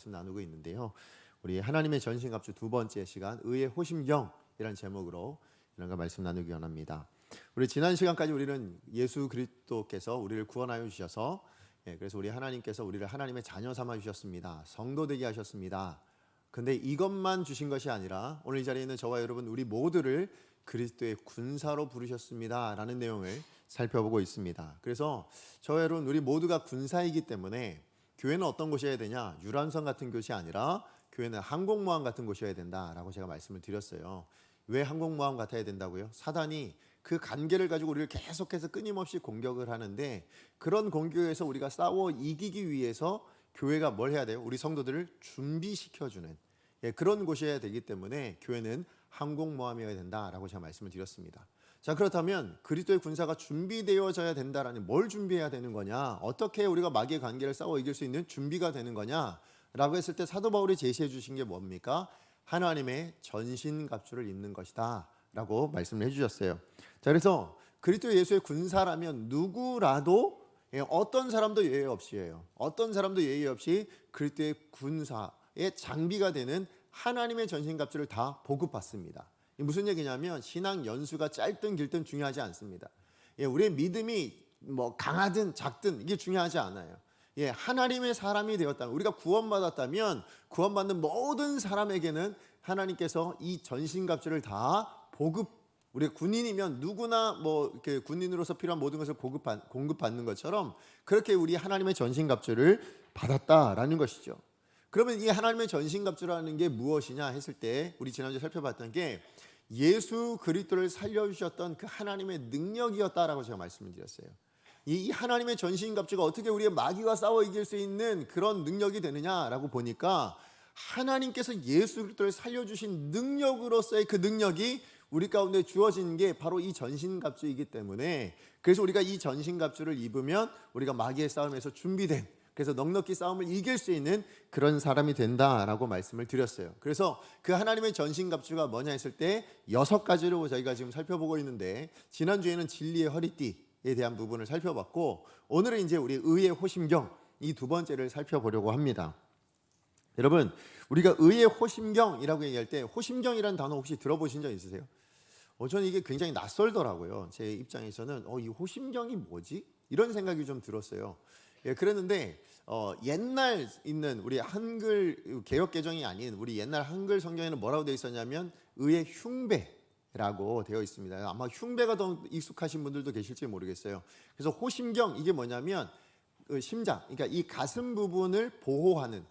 말씀 나누고 있는데요. 우리 하나님의 전신갑주 두 번째 시간 의의 호심경이라는 제목으로 이런 거 말씀 나누기 원합니다. 우리 지난 시간까지 우리는 예수 그리스도께서 우리를 구원하여 주셔서 그래서 우리 하나님께서 우리를 하나님의 자녀 삼아 주셨습니다. 성도 되게 하셨습니다. 근데 이것만 주신 것이 아니라 오늘 이 자리에 있는 저와 여러분 우리 모두를 그리스도의 군사로 부르셨습니다 라는 내용을 살펴보고 있습니다. 그래서 저와 여러분 우리 모두가 군사이기 때문에 교회는 어떤 곳이어야 되냐, 유람선 같은 곳이 아니라 교회는 항공모함 같은 곳이어야 된다라고 제가 말씀을 드렸어요. 왜 항공모함 같아야 된다고요? 사단이 그 간계를 가지고 우리를 계속해서 끊임없이 공격을 하는데, 그런 공격에서 우리가 싸워 이기기 위해서 교회가 뭘 해야 돼요? 우리 성도들을 준비시켜주는 그런 곳이어야 되기 때문에 교회는 항공모함이어야 된다라고 제가 말씀을 드렸습니다. 자, 그렇다면 그리스도의 군사가 준비되어져야 된다라는, 뭘 준비해야 되는 거냐, 어떻게 우리가 마귀의 관계를 싸워 이길 수 있는 준비가 되는 거냐라고 했을 때 사도 바울이 제시해 주신 게 뭡니까? 하나님의 전신갑주를 입는 것이다 라고 말씀을 해주셨어요. 자, 그래서 그리스도 예수의 군사라면 누구라도, 어떤 사람도 예외 없이예요. 어떤 사람도 예외 없이 그리스도의 군사의 장비가 되는 하나님의 전신갑주를 다 보급받습니다. 무슨 얘기냐면 신앙 연수가 짧든 길든 중요하지 않습니다. 우리의 믿음이 뭐 강하든 작든 이게 중요하지 않아요. 하나님의 사람이 되었다면, 우리가 구원받았다면 구원받는 모든 사람에게는 하나님께서 이 전신갑주를 다 우리가 군인이면 누구나 뭐 이렇게 군인으로서 필요한 모든 것을 공급받는 것처럼 그렇게 우리 하나님의 전신갑주를 받았다라는 것이죠. 그러면 이 하나님의 전신갑주라는 게 무엇이냐 했을 때 우리 지난주에 살펴봤던 게 예수 그리스도를 살려주셨던 그 하나님의 능력이었다라고 제가 말씀을 드렸어요. 이 하나님의 전신갑주가 어떻게 우리의 마귀와 싸워 이길 수 있는 그런 능력이 되느냐라고 보니까 하나님께서 예수 그리스도를 살려주신 능력으로서의 그 능력이 우리 가운데 주어진 게 바로 이 전신갑주이기 때문에, 그래서 우리가 이 전신갑주를 입으면 우리가 마귀의 싸움에서 준비된, 그래서 넉넉히 싸움을 이길 수 있는 그런 사람이 된다라고 말씀을 드렸어요. 그래서 그 하나님의 전신갑주가 뭐냐 했을 때 6가지로 저희가 지금 살펴보고 있는데, 지난주에는 진리의 허리띠에 대한 부분을 살펴봤고, 오늘은 이제 우리 의의 호심경, 이 두 번째를 살펴보려고 합니다. 여러분, 우리가 의의 호심경이라고 얘기할 때 호심경이라는 단어 혹시 들어보신 적 있으세요? 저는 이게 굉장히 낯설더라고요. 제 입장에서는 이 호심경이 뭐지? 이런 생각이 좀 들었어요. 그랬는데 옛날 있는 우리 한글 개역 개정이 아닌 우리 옛날 한글 성경에는 뭐라고 되어 있었냐면 의의 흉배라고 되어 있습니다. 아마 흉배가 더 익숙하신 분들도 계실지 모르겠어요. 그래서 호심경, 이게 뭐냐면 심장, 그러니까 이 가슴 부분을 보호하는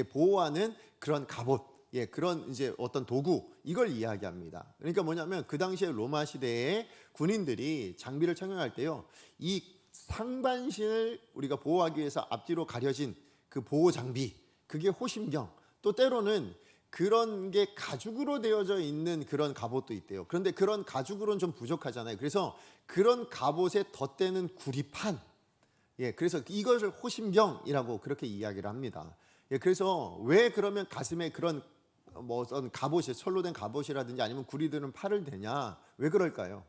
보호하는 그런 갑옷, 그런 이제 어떤 도구, 이걸 이야기합니다. 그러니까 뭐냐면 그 당시에 로마 시대의 군인들이 장비를 착용할 때요, 이 상반신을 우리가 보호하기 위해서 앞뒤로 가려진 그 보호 장비, 그게 호심경. 또 때로는 그런 게 가죽으로 되어져 있는 그런 갑옷도 있대요. 그런데 그런 가죽으로는 좀 부족하잖아요. 그래서 그런 갑옷에 덧대는 구리판, 그래서 이것을 호심경이라고 그렇게 이야기를 합니다. 그래서 왜 그러면 가슴에 그런 뭐 어떤 갑옷이, 철로 된 갑옷이라든지 아니면 구리 드는 팔을 대냐? 왜 그럴까요?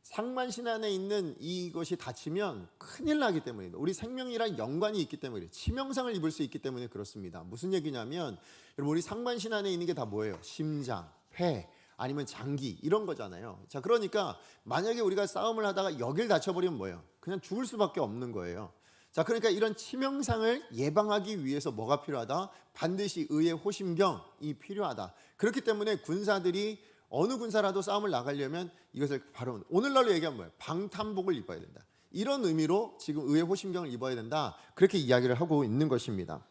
상반신 안에 있는 이것이 다치면 큰일 나기 때문입니다. 우리 생명이랑 연관이 있기 때문에, 치명상을 입을 수 있기 때문에 그렇습니다. 무슨 얘기냐면, 여러분, 우리 상반신 안에 있는 게 다 뭐예요? 심장, 폐, 아니면 장기, 이런 거잖아요. 자, 그러니까 만약에 우리가 싸움을 하다가 여길 다쳐버리면 뭐예요? 그냥 죽을 수밖에 없는 거예요. 자, 그러니까 이런 치명상을 예방하기 위해서 뭐가 필요하다? 반드시 의의 호심경이 필요하다. 그렇기 때문에 군사들이, 어느 군사라도 싸움을 나가려면 이것을 바로 오늘날로 얘기하면 뭐예요? 방탄복을 입어야 된다. 이런 의미로 지금 의의 호심경을 입어야 된다, 그렇게 이야기를 하고 있는 것입니다.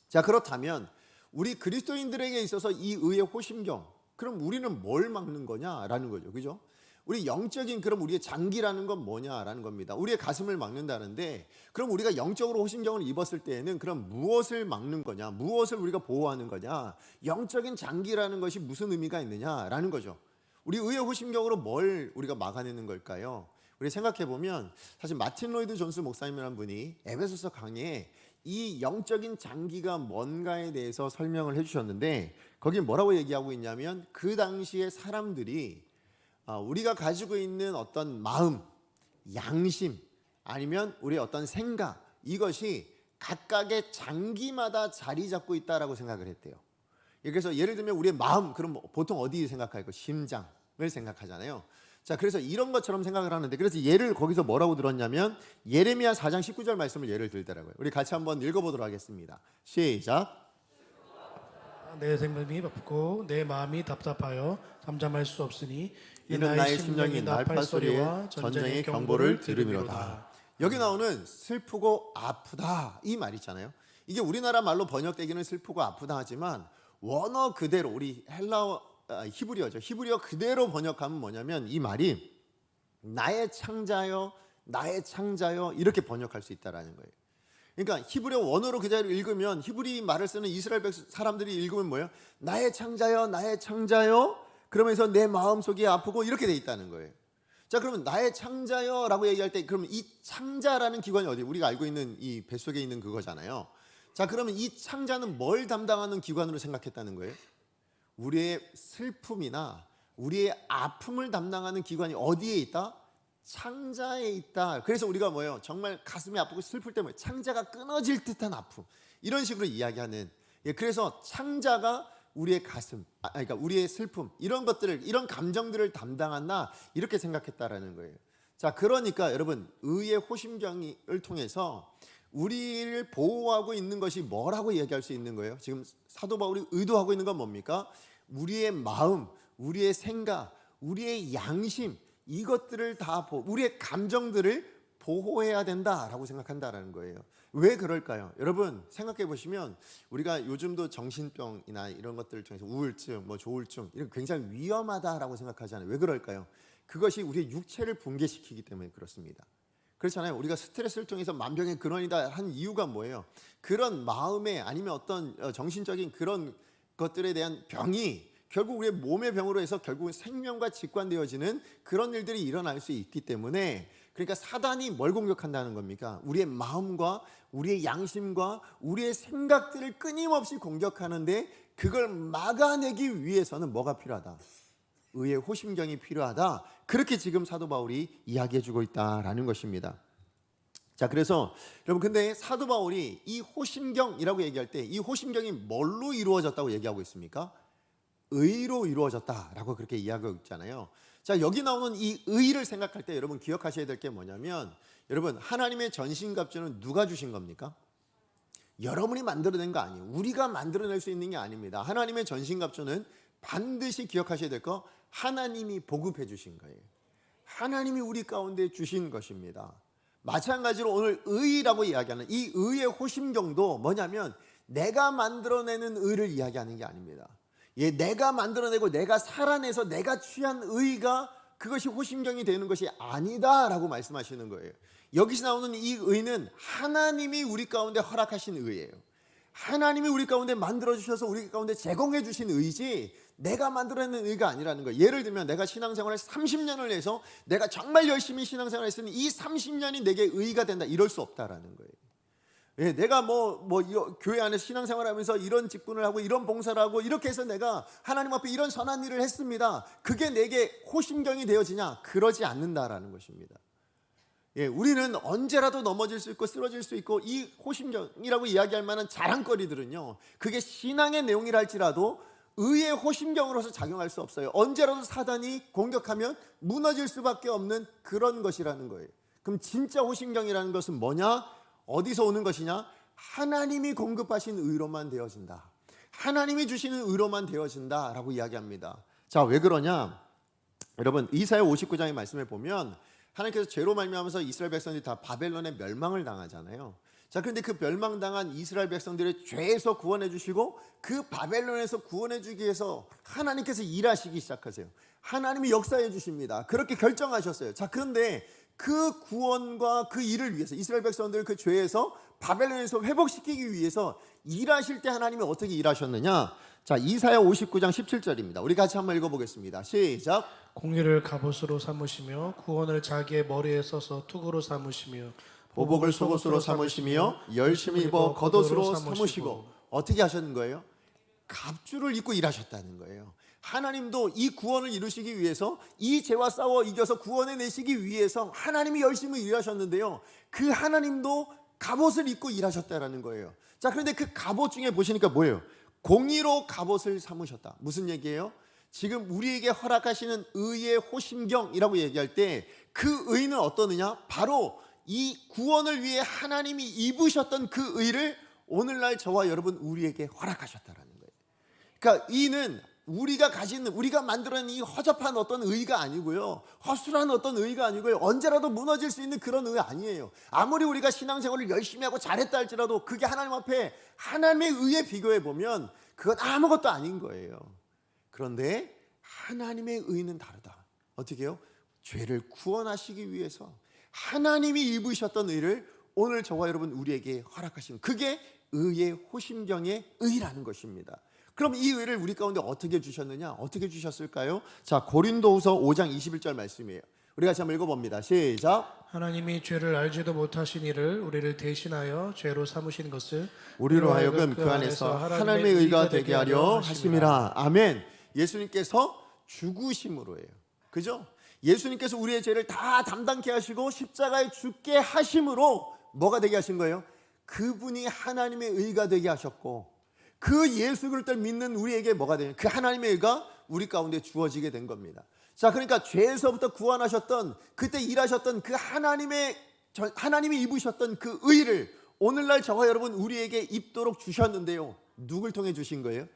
자, 그렇다면 우리 그리스도인들에게 있어서 이 의의 호심경, 그럼 우리는 뭘 막는 거냐라는 거죠. 그죠? 우리 영적인, 그럼 우리의 장기라는 건 뭐냐라는 겁니다. 우리의 가슴을 막는다는데, 그럼 우리가 영적으로 호심경을 입었을 때에는 그럼 무엇을 막는 거냐, 무엇을 우리가 보호하는 거냐, 영적인 장기라는 것이 무슨 의미가 있느냐라는 거죠. 우리 의의 호심경으로 뭘 우리가 막아내는 걸까요? 우리 생각해 보면 사실 마틴 로이드 존스 목사님이라는 분이 에베소서 강의에 이 영적인 장기가 뭔가에 대해서 설명을 해주셨는데, 거기 뭐라고 얘기하고 있냐면, 그 당시에 사람들이 우리가 가지고 있는 어떤 마음, 양심, 아니면 우리의 어떤 생각, 이것이 각각의 장기마다 자리 잡고 있다라고 생각을 했대요. 그래서 예를 들면 우리의 마음, 그럼 보통 어디 생각할까요? 심장을 생각하잖아요. 자, 그래서 이런 것처럼 생각을 하는데, 그래서 예를 거기서 뭐라고 들었냐면 예레미야 4장 19절 말씀을 예를 들더라고요. 우리 같이 한번 읽어보도록 하겠습니다. 시작. 내 생각이 바쁘고 내 마음이 답답하여 잠잠할 수 없으니 이는 나의 심령이 나팔 소리와 전쟁의 경보를 들음이로다. 여기 나오는 슬프고 아프다 이 말 있잖아요. 이게 우리나라 말로 번역되기는 슬프고 아프다 하지만 원어 그대로 우리 히브리어죠. 히브리어 그대로 번역하면 뭐냐면 이 말이 나의 창자여 나의 창자여 이렇게 번역할 수 있다라는 거예요. 그러니까 히브리어 원어로 그대로 읽으면, 히브리 말을 쓰는 이스라엘 사람들이 읽으면 뭐예요? 나의 창자여 나의 창자여, 그러면서 내 마음속이 아프고 이렇게 돼 있다는 거예요. 자, 그러면 나의 창자여 라고 얘기할 때, 그러면 이 창자라는 기관이 어디? 우리가 알고 있는 이 뱃속에 있는 그거잖아요. 자, 그러면 이 창자는 뭘 담당하는 기관으로 생각했다는 거예요? 우리의 슬픔이나 우리의 아픔을 담당하는 기관이 어디에 있다? 창자에 있다. 그래서 우리가 뭐예요? 정말 가슴이 아프고 슬플 때 뭐예요? 창자가 끊어질 듯한 아픔, 이런 식으로 이야기하는. 그래서 창자가 우리의 가슴, 그러니까 우리의 슬픔, 이런 것들을, 이런 감정들을 담당한다, 이렇게 생각했다라는 거예요. 자, 그러니까 여러분, 의의 호심경을 통해서 우리를 보호하고 있는 것이 뭐라고 얘기할 수 있는 거예요? 지금 사도 바울이 의도하고 있는 건 뭡니까? 우리의 마음, 우리의 생각, 우리의 양심, 이것들을 다 우리의 감정들을 보호해야 된다라고 생각한다라는 거예요. 왜 그럴까요? 여러분 생각해 보시면 우리가 요즘도 정신병이나 이런 것들을 통해서 우울증, 조울증 이런 굉장히 위험하다라고 생각하잖아요. 왜 그럴까요? 그것이 우리의 육체를 붕괴시키기 때문에 그렇습니다. 그렇잖아요. 우리가 스트레스를 통해서 만병의 근원이다 한 이유가 뭐예요? 그런 마음에, 아니면 어떤 정신적인 그런 것들에 대한 병이 결국 우리의 몸의 병으로 해서 결국은 생명과 직관되어지는 그런 일들이 일어날 수 있기 때문에, 그러니까 사단이 뭘 공격한다는 겁니까? 우리의 마음과 우리의 양심과 우리의 생각들을 끊임없이 공격하는데, 그걸 막아내기 위해서는 뭐가 필요하다? 의의 호심경이 필요하다. 그렇게 지금 사도 바울이 이야기해주고 있다라는 것입니다. 자, 그래서 여러분, 근데 사도 바울이 이 호심경이라고 얘기할 때 이 호심경이 뭘로 이루어졌다고 얘기하고 있습니까? 의로 이루어졌다라고 그렇게 이야기하고 있잖아요. 자, 여기 나오는 이 의를 생각할 때 여러분 기억하셔야 될 게 뭐냐면, 여러분, 하나님의 전신갑주는 누가 주신 겁니까? 여러분이 만들어낸 거 아니에요. 우리가 만들어낼 수 있는 게 아닙니다. 하나님의 전신갑주는 반드시 기억하셔야 될 거, 하나님이 보급해 주신 거예요. 하나님이 우리 가운데 주신 것입니다. 마찬가지로 오늘 의라고 이야기하는 이 의의 호심경도 뭐냐면, 내가 만들어내는 의를 이야기하는 게 아닙니다. 내가 만들어내고 내가 살아내서 내가 취한 의가 그것이 호심경이 되는 것이 아니다라고 말씀하시는 거예요. 여기서 나오는 이 의는 하나님이 우리 가운데 허락하신 의예요. 하나님이 우리 가운데 만들어주셔서 우리 가운데 제공해 주신 의지, 내가 만들어내는 의가 아니라는 거예요. 예를 들면 내가 신앙생활을 30년을 해서 내가 정말 열심히 신앙생활을 했으니 이 30년이 내게 의가 된다, 이럴 수 없다라는 거예요. 내가 교회 안에서 신앙생활하면서 이런 직분을 하고 이런 봉사를 하고 이렇게 해서 내가 하나님 앞에 이런 선한 일을 했습니다, 그게 내게 호심경이 되어지냐? 그러지 않는다라는 것입니다. 우리는 언제라도 넘어질 수 있고 쓰러질 수 있고, 이 호심경이라고 이야기할 만한 자랑거리들은요, 그게 신앙의 내용이라 할지라도 의의 호심경으로서 작용할 수 없어요. 언제라도 사단이 공격하면 무너질 수밖에 없는 그런 것이라는 거예요. 그럼 진짜 호심경이라는 것은 뭐냐? 어디서 오는 것이냐? 하나님이 공급하신 의로만 되어진다, 하나님이 주시는 의로만 되어진다라고 이야기합니다. 자, 왜 그러냐? 여러분, 이사야 59장의 말씀을 보면 하나님께서 죄로 말미암아서 이스라엘 백성들이 다 바벨론의 멸망을 당하잖아요. 자, 그런데 그 멸망당한 이스라엘 백성들의 죄에서 구원해 주시고 그 바벨론에서 구원해 주기 위해서 하나님께서 일하시기 시작하세요. 하나님이 역사해 주십니다. 그렇게 결정하셨어요. 자, 그런데 그 구원과 그 일을 위해서 이스라엘 백성들 그 죄에서 바벨론에서 회복시키기 위해서 일하실 때 하나님이 어떻게 일하셨느냐? 자, 이사야 59장 17절입니다. 우리 같이 한번 읽어보겠습니다. 시작. 공의를 갑옷으로 삼으시며 구원을 자기의 머리에 써서 투구로 삼으시며 보복을 속옷으로 삼으시며 열심히 입어 겉옷으로 삼으시고. 어떻게 하셨는 거예요? 갑주를 입고 일하셨다는 거예요. 하나님도 이 구원을 이루시기 위해서, 이 죄와 싸워 이겨서 구원해 내시기 위해서 하나님이 열심히 일하셨는데요, 그 하나님도 갑옷을 입고 일하셨다라는 거예요. 자, 그런데 그 갑옷 중에 보시니까 뭐예요? 공의로 갑옷을 삼으셨다. 무슨 얘기예요? 지금 우리에게 허락하시는 의의 호심경이라고 얘기할 때 그 의는 어떤 의냐? 바로 이 구원을 위해 하나님이 입으셨던 그 의를 오늘날 저와 여러분 우리에게 허락하셨다라는 거예요. 그러니까 이는 우리가 가진, 우리가 만들어낸 이 허접한 어떤 의가 아니고요, 허술한 어떤 의가 아니고요, 언제라도 무너질 수 있는 그런 의 아니에요. 아무리 우리가 신앙생활을 열심히 하고 잘했다 할지라도 그게 하나님 앞에 하나님의 의에 비교해 보면 그건 아무것도 아닌 거예요. 그런데 하나님의 의는 다르다. 어떻게 해요? 죄를 구원하시기 위해서 하나님이 입으셨던 의를 오늘 저와 여러분 우리에게 허락하신, 그게 의의 호심경의 의라는 것입니다. 그럼 이 의를 우리 가운데 어떻게 주셨느냐? 어떻게 주셨을까요? 자, 고린도후서 5장 21절 말씀이에요. 우리 같이 한번 읽어봅니다. 시작. 하나님이 죄를 알지도 못하신 이를 우리를 대신하여 죄로 삼으신 것을 우리로 하여금 그 안에서 하나님의 의가 되게 하려 하심이라. 아멘. 예수님께서 죽으심으로예요. 그죠? 예수님께서 우리의 죄를 다 담당케 하시고 십자가에 죽게 하심으로 뭐가 되게 하신 거예요? 그분이 하나님의 의가 되게 하셨고, 그 예수 그리스도를 믿는 우리에게 뭐가 되냐? 그 하나님의 의가 우리 가운데 주어지게 된 겁니다. 자, 그러니까 죄에서부터 구원하셨던, 그때 일하셨던 그 하나님이 입으셨던 그 의를 오늘날 저와 여러분 우리에게 입도록 주셨는데요. 누굴 통해 주신 거예요?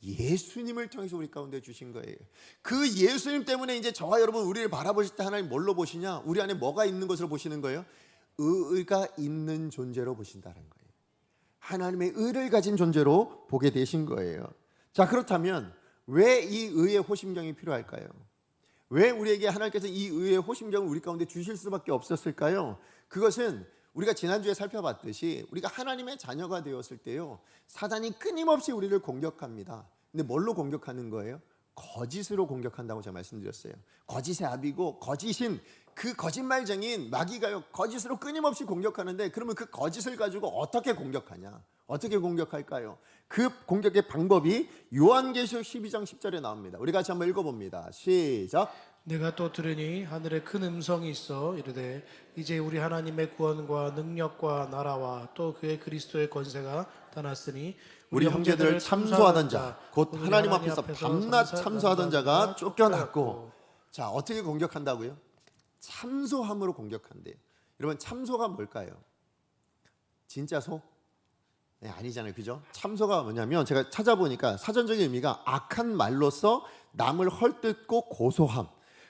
예수님을 통해서 우리 가운데 주신 거예요. 그 예수님 때문에 이제 저와 여러분 우리를 바라보실 때 하나님 뭘로 보시냐? 우리 안에 뭐가 있는 것으로 보시는 거예요? 의가 있는 존재로 보신다는 거예요. 하나님의 의를 가진 존재로 보게 되신 거예요. 자, 그렇다면 왜 이 의의 호심경이 필요할까요? 왜 우리에게 하나님께서 이 의의 호심경을 우리 가운데 주실 수밖에 없었을까요? 그것은 우리가 지난주에 살펴봤듯이 우리가 하나님의 자녀가 되었을 때요, 사단이 끊임없이 우리를 공격합니다. 근데 뭘로 공격하는 거예요? 거짓으로 공격한다고 제가 말씀드렸어요. 거짓의 아비고 거짓인 그 거짓말쟁이인 마귀가요, 거짓으로 끊임없이 공격하는데, 그러면 그 거짓을 가지고 어떻게 공격하냐? 어떻게 공격할까요? 그 공격의 방법이 요한계시록 12장 10절에 나옵니다. 우리 같이 한번 읽어봅니다. 시작. 내가 또 들으니 하늘에 큰 음성이 있어 이르되 이제 우리 하나님의 구원과 능력과 나라와 또 그의 그리스도의 권세가 나났으니 우리 형제들을 참소하던 자, 곧 하나님 앞에서 밤낮 참소하던 자가 쫓겨났고. 자, 어떻게 공격한다고요? 참소함으로 공격한대요. 여러분, 참소가 뭘까요? 진짜 소? 네, 아니잖아요. 그죠? 참소가 뭐냐면 제가 찾아보니까 사전적인 의미가 악한 말로서 남을 헐뜯고 고소함,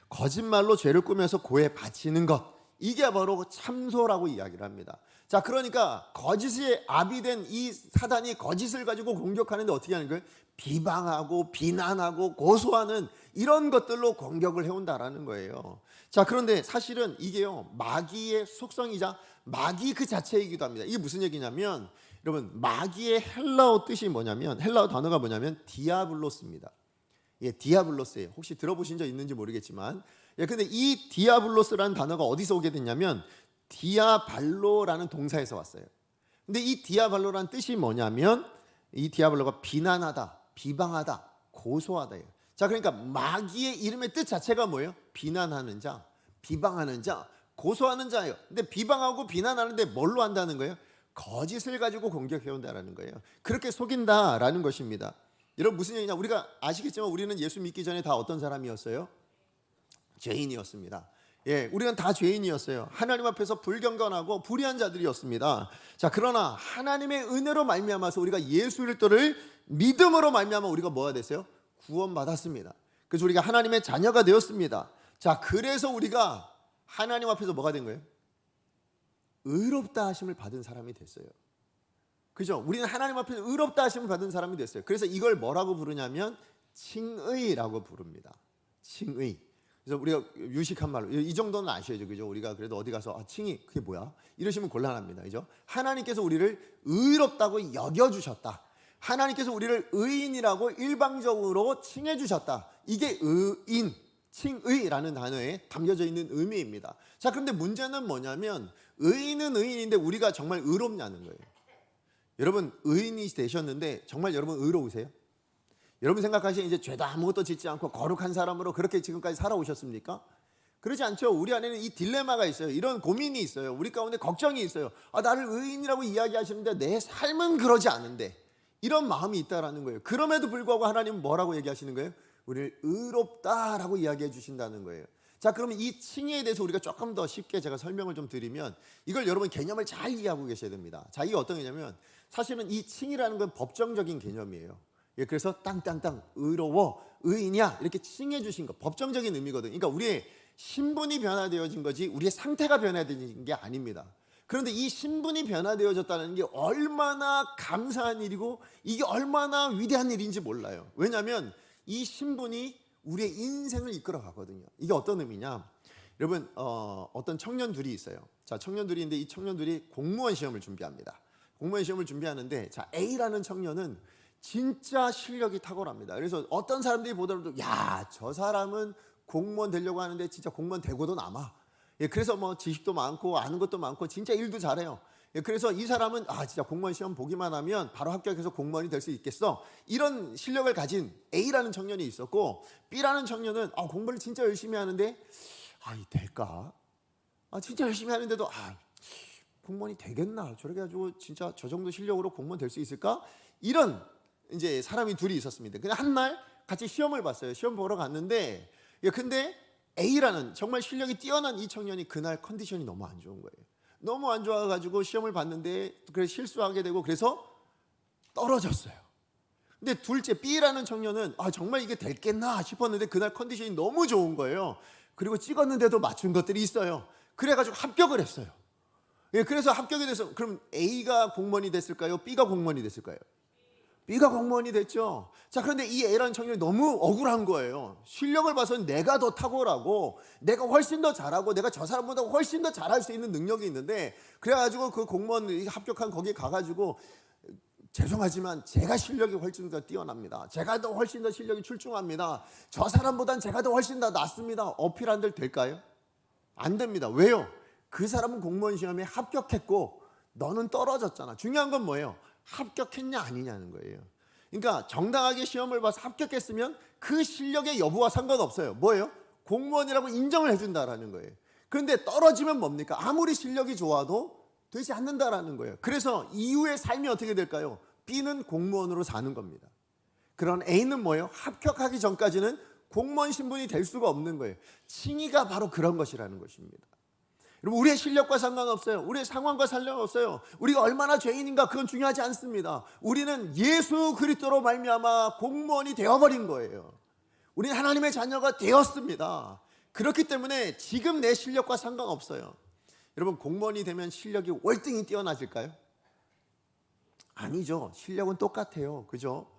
거짓말로 죄를 꾸며서 고에 바치는 것, 이게 바로 참소라고 이야기를 합니다. 자, 그러니까 거짓의 아비된 이 사단이 거짓을 가지고 공격하는데 어떻게 하는 거예요? 비방하고 비난하고 고소하는 이런 것들로 공격을 해온다라는 거예요. 자, 그런데 사실은 이게요, 마귀의 속성이자 마귀 그 자체이기도 합니다. 이게 무슨 얘기냐면, 여러분, 마귀의 헬라어 뜻이 뭐냐면, 헬라어 단어가 뭐냐면 디아블로스입니다. 예, 디아블로스예요. 혹시 들어보신 적 있는지 모르겠지만, 예, 근데 이 디아블로스라는 단어가 어디서 오게 됐냐면 디아발로라는 동사에서 왔어요. 근데 이 디아발로라는 뜻이 뭐냐면, 이 디아발로가 비난하다, 비방하다, 고소하다예요. 자, 그러니까 마귀의 이름의 뜻 자체가 뭐예요? 비난하는 자, 비방하는 자, 고소하는 자예요. 근데 비방하고 비난하는데 뭘로 한다는 거예요? 거짓을 가지고 공격해온다라는 거예요. 그렇게 속인다라는 것입니다. 여러분, 무슨 얘기냐? 우리가 아시겠지만 우리는 예수 믿기 전에 다 어떤 사람이었어요? 죄인이었습니다. 예, 우리는 다 죄인이었어요. 하나님 앞에서 불경건하고 불의한 자들이었습니다. 자, 그러나 하나님의 은혜로 말미암아서 우리가 예수 그리스도를 믿음으로 말미암아 우리가 뭐가 됐어요? 구원받았습니다. 그래서 우리가 하나님의 자녀가 되었습니다. 자, 그래서 우리가 하나님 앞에서 뭐가 된 거예요? 의롭다 하심을 받은 사람이 됐어요. 그죠? 우리는 하나님 앞에서 의롭다 하심을 받은 사람이 됐어요. 그래서 이걸 뭐라고 부르냐면 칭의라고 부릅니다. 칭의. 그래서 우리가 유식한 말로 이 정도는 아셔야죠. 그죠? 우리가 그래도 어디 가서 칭의 그게 뭐야? 이러시면 곤란합니다. 그죠? 하나님께서 우리를 의롭다고 여겨주셨다. 하나님께서 우리를 의인이라고 일방적으로 칭해 주셨다. 이게 의인, 칭의라는 단어에 담겨져 있는 의미입니다. 자, 그런데 문제는 뭐냐면 의인은 의인인데 우리가 정말 의롭냐는 거예요. 여러분, 의인이 되셨는데 정말 여러분 의로우세요? 여러분 생각하시기에 이제 죄도 아무것도 짓지 않고 거룩한 사람으로 그렇게 지금까지 살아오셨습니까? 그렇지 않죠? 우리 안에는 이 딜레마가 있어요. 이런 고민이 있어요. 우리 가운데 걱정이 있어요. 나를 의인이라고 이야기하시는데 내 삶은 그러지 않은데, 이런 마음이 있다라는 거예요. 그럼에도 불구하고 하나님은 뭐라고 얘기하시는 거예요? 우리를 의롭다라고 이야기해 주신다는 거예요. 자, 그러면 이 칭의에 대해서 우리가 조금 더 쉽게 제가 설명을 좀 드리면, 이걸 여러분 개념을 잘 이해하고 계셔야 됩니다. 자, 이게 어떤 개념이냐면, 사실은 이 칭의라는 건 법정적인 개념이에요. 그래서 땅땅땅 의로워, 의인이야, 이렇게 칭해 주신 거, 법정적인 의미거든요. 그러니까 우리의 신분이 변화되어진 거지 우리의 상태가 변화되는 게 아닙니다. 그런데 이 신분이 변화되어졌다는 게 얼마나 감사한 일이고 이게 얼마나 위대한 일인지 몰라요. 왜냐하면 이 신분이 우리의 인생을 이끌어 가거든요. 이게 어떤 의미냐? 여러분, 어떤 청년 둘이 있어요. 자, 청년 둘이 있는데 이 청년 둘이 공무원 시험을 준비합니다. 공무원 시험을 준비하는데, 자, A라는 청년은 진짜 실력이 탁월합니다. 그래서 어떤 사람들이 보더라도, 야, 저 사람은 공무원 되려고 하는데 진짜 공무원 되고도 남아. 그래서 뭐 지식도 많고 아는 것도 많고 진짜 일도 잘해요. 그래서 이 사람은 진짜 공무원 시험 보기만 하면 바로 합격해서 공무원이 될 수 있겠어, 이런 실력을 가진 A라는 청년이 있었고, B라는 청년은 공부를 진짜 열심히 하는데 될까? 진짜 열심히 하는데도 공무원이 되겠나? 저렇게 가지고 진짜 저 정도 실력으로 공무원 될 수 있을까? 이런 이제 사람이 둘이 있었습니다. 그냥 한 날 같이 시험을 봤어요. 시험 보러 갔는데, 근데 A라는 정말 실력이 뛰어난 이 청년이 그날 컨디션이 너무 안 좋은 거예요. 너무 안 좋아가지고 시험을 봤는데 그래서 실수하게 되고 그래서 떨어졌어요. 근데 둘째 B라는 청년은 정말 이게 될겠나 싶었는데 그날 컨디션이 너무 좋은 거예요. 그리고 찍었는데도 맞춘 것들이 있어요. 그래가지고 합격을 했어요. 그래서 합격이 돼서, 그럼 A가 공무원이 됐을까요? B가 공무원이 됐을까요? B가 공무원이 됐죠. 자, 그런데 이 A라는 청년이 너무 억울한 거예요. 실력을 봐서는 내가 더 탁월하고 내가 훨씬 더 잘하고 내가 저 사람보다 훨씬 더 잘할 수 있는 능력이 있는데, 그래가지고 그 공무원 합격한 거기에 가가지고, 죄송하지만 제가 실력이 훨씬 더 뛰어납니다. 제가 더 훨씬 더 실력이 출중합니다. 저 사람보단 제가 더 훨씬 더 낫습니다. 어필 안 될까요? 안 됩니다. 왜요? 그 사람은 공무원 시험에 합격했고 너는 떨어졌잖아. 중요한 건 뭐예요? 합격했냐 아니냐는 거예요. 그러니까 정당하게 시험을 봐서 합격했으면 그 실력의 여부와 상관없어요. 뭐예요? 공무원이라고 인정을 해준다라는 거예요. 그런데 떨어지면 뭡니까? 아무리 실력이 좋아도 되지 않는다라는 거예요. 그래서 이후의 삶이 어떻게 될까요? B는 공무원으로 사는 겁니다. 그런 A는 뭐예요? 합격하기 전까지는 공무원 신분이 될 수가 없는 거예요. 칭의가 바로 그런 것이라는 것입니다. 여러분, 우리의 실력과 상관없어요. 우리의 상황과 상관없어요. 우리가 얼마나 죄인인가 그건 중요하지 않습니다. 우리는 예수 그리스도로 말미암아 공무원이 되어버린 거예요. 우리는 하나님의 자녀가 되었습니다. 그렇기 때문에 지금 내 실력과 상관없어요. 여러분, 공무원이 되면 실력이 월등히 뛰어나질까요? 아니죠. 실력은 똑같아요. 그죠?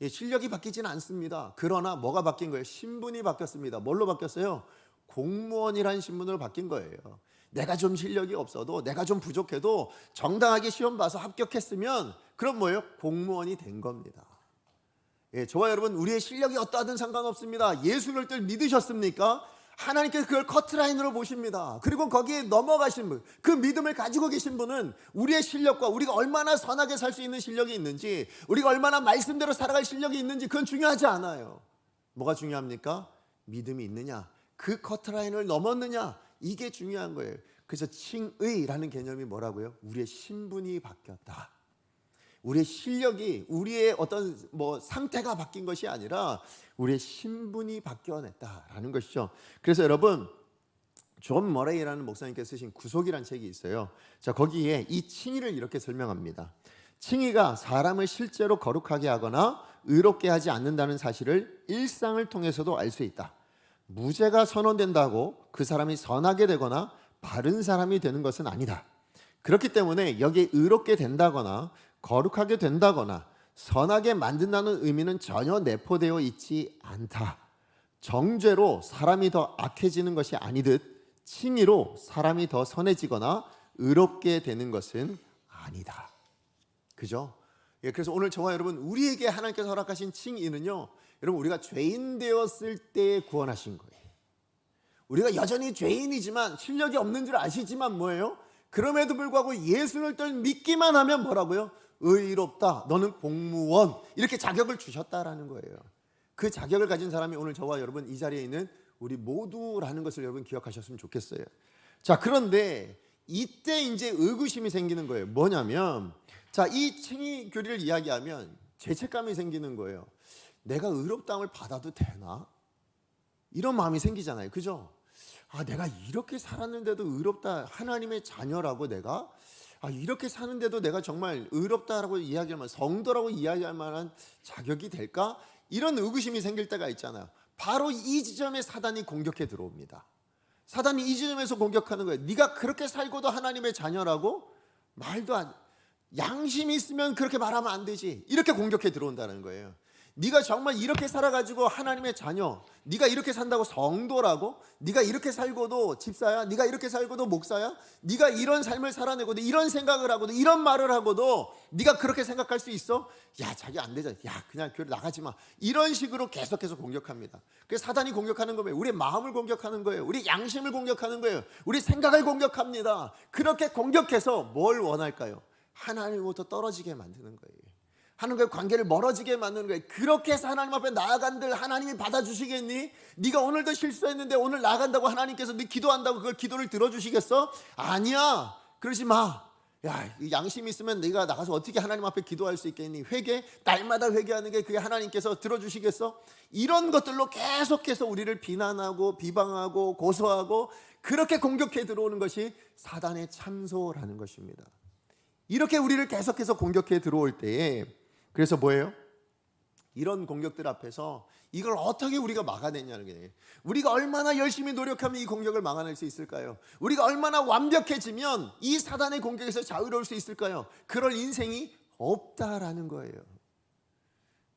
실력이 바뀌지는 않습니다. 그러나 뭐가 바뀐 거예요? 신분이 바뀌었습니다. 뭘로 바뀌었어요? 공무원이라는 신분으로 바뀐 거예요. 내가 좀 실력이 없어도, 내가 좀 부족해도 정당하게 시험 봐서 합격했으면 그럼 뭐예요? 공무원이 된 겁니다. 저와 여러분, 우리의 실력이 어떠하든 상관없습니다. 예수 그리스도를 믿으셨습니까? 하나님께서 그걸 커트라인으로 보십니다. 그리고 거기에 넘어가신 분, 그 믿음을 가지고 계신 분은 우리의 실력과 우리가 얼마나 선하게 살 수 있는 실력이 있는지, 우리가 얼마나 말씀대로 살아갈 실력이 있는지 그건 중요하지 않아요. 뭐가 중요합니까? 믿음이 있느냐, 그 커트라인을 넘었느냐, 이게 중요한 거예요. 그래서 칭의라는 개념이 뭐라고요? 우리의 신분이 바뀌었다. 우리의 실력이, 우리의 어떤 상태가 바뀐 것이 아니라 우리의 신분이 바뀌어냈다라는 것이죠. 그래서 여러분, 존 머레이라는 목사님께서 쓰신 구속이라는 책이 있어요. 자, 거기에 이 칭의를 이렇게 설명합니다. 칭의가 사람을 실제로 거룩하게 하거나 의롭게 하지 않는다는 사실을 일상을 통해서도 알 수 있다. 무죄가 선언된다고 그 사람이 선하게 되거나 바른 사람이 되는 것은 아니다. 그렇기 때문에 여기에 의롭게 된다거나 거룩하게 된다거나 선하게 만든다는 의미는 전혀 내포되어 있지 않다. 정죄로 사람이 더 악해지는 것이 아니듯 칭의로 사람이 더 선해지거나 의롭게 되는 것은 아니다. 그죠? 그래서 오늘 저와 여러분, 우리에게 하나님께서 허락하신 칭의는요, 여러분, 우리가 죄인 되었을 때 구원하신 거예요. 우리가 여전히 죄인이지만 실력이 없는 줄 아시지만 뭐예요? 그럼에도 불구하고 예수를 믿기만 하면 뭐라고요? 의롭다, 너는 공무원, 이렇게 자격을 주셨다라는 거예요. 그 자격을 가진 사람이 오늘 저와 여러분 이 자리에 있는 우리 모두라는 것을 여러분 기억하셨으면 좋겠어요. 자, 그런데 이때 이제 의구심이 생기는 거예요. 뭐냐면, 자, 이 칭의 교리를 이야기하면 죄책감이 생기는 거예요. 내가 의롭다함을 받아도 되나? 이런 마음이 생기잖아요. 그죠? 아, 내가 이렇게 살았는데도 의롭다, 하나님의 자녀라고 내가 이렇게 사는데도 내가 정말 의롭다라고 이야기할 만한, 성도라고 이야기할 만한 자격이 될까? 이런 의구심이 생길 때가 있잖아요. 바로 이 지점에 사단이 공격해 들어옵니다. 사단이 이 지점에서 공격하는 거예요. 네가 그렇게 살고도 하나님의 자녀라고? 말도 안, 양심이 있으면 그렇게 말하면 안 되지. 이렇게 공격해 들어온다는 거예요. 네가 정말 이렇게 살아가지고 하나님의 자녀, 네가 이렇게 산다고 성도라고? 네가 이렇게 살고도 집사야? 네가 이렇게 살고도 목사야? 네가 이런 삶을 살아내고도 이런 생각을 하고도 이런 말을 하고도 네가 그렇게 생각할 수 있어? 야, 자기 안 되잖아. 야, 그냥 교회 나가지 마. 이런 식으로 계속해서 공격합니다. 그래서 사단이 공격하는 거예요. 우리 마음을 공격하는 거예요. 우리 양심을 공격하는 거예요. 우리 생각을 공격합니다. 그렇게 공격해서 뭘 원할까요? 하나님으로부터 떨어지게 만드는 거예요. 하나님과의 관계를 멀어지게 만드는 거예요. 그렇게 해서 하나님 앞에 나아간들 하나님이 받아주시겠니? 네가 오늘도 실수했는데 오늘 나아간다고 하나님께서 네 기도한다고 그걸 기도를 들어주시겠어? 아니야. 그러지 마. 야, 양심이 있으면 네가 나가서 어떻게 하나님 앞에 기도할 수 있겠니? 회개, 날마다 회개하는 게 그게 하나님께서 들어주시겠어? 이런 것들로 계속해서 우리를 비난하고 비방하고 고소하고 그렇게 공격해 들어오는 것이 사단의 참소라는 것입니다. 이렇게 우리를 계속해서 공격해 들어올 때에, 그래서 뭐예요? 이런 공격들 앞에서 이걸 어떻게 우리가 막아내냐는 게, 우리가 얼마나 열심히 노력하면 이 공격을 막아낼 수 있을까요? 우리가 얼마나 완벽해지면 이 사단의 공격에서 자유로울 수 있을까요? 그럴 인생이 없다라는 거예요.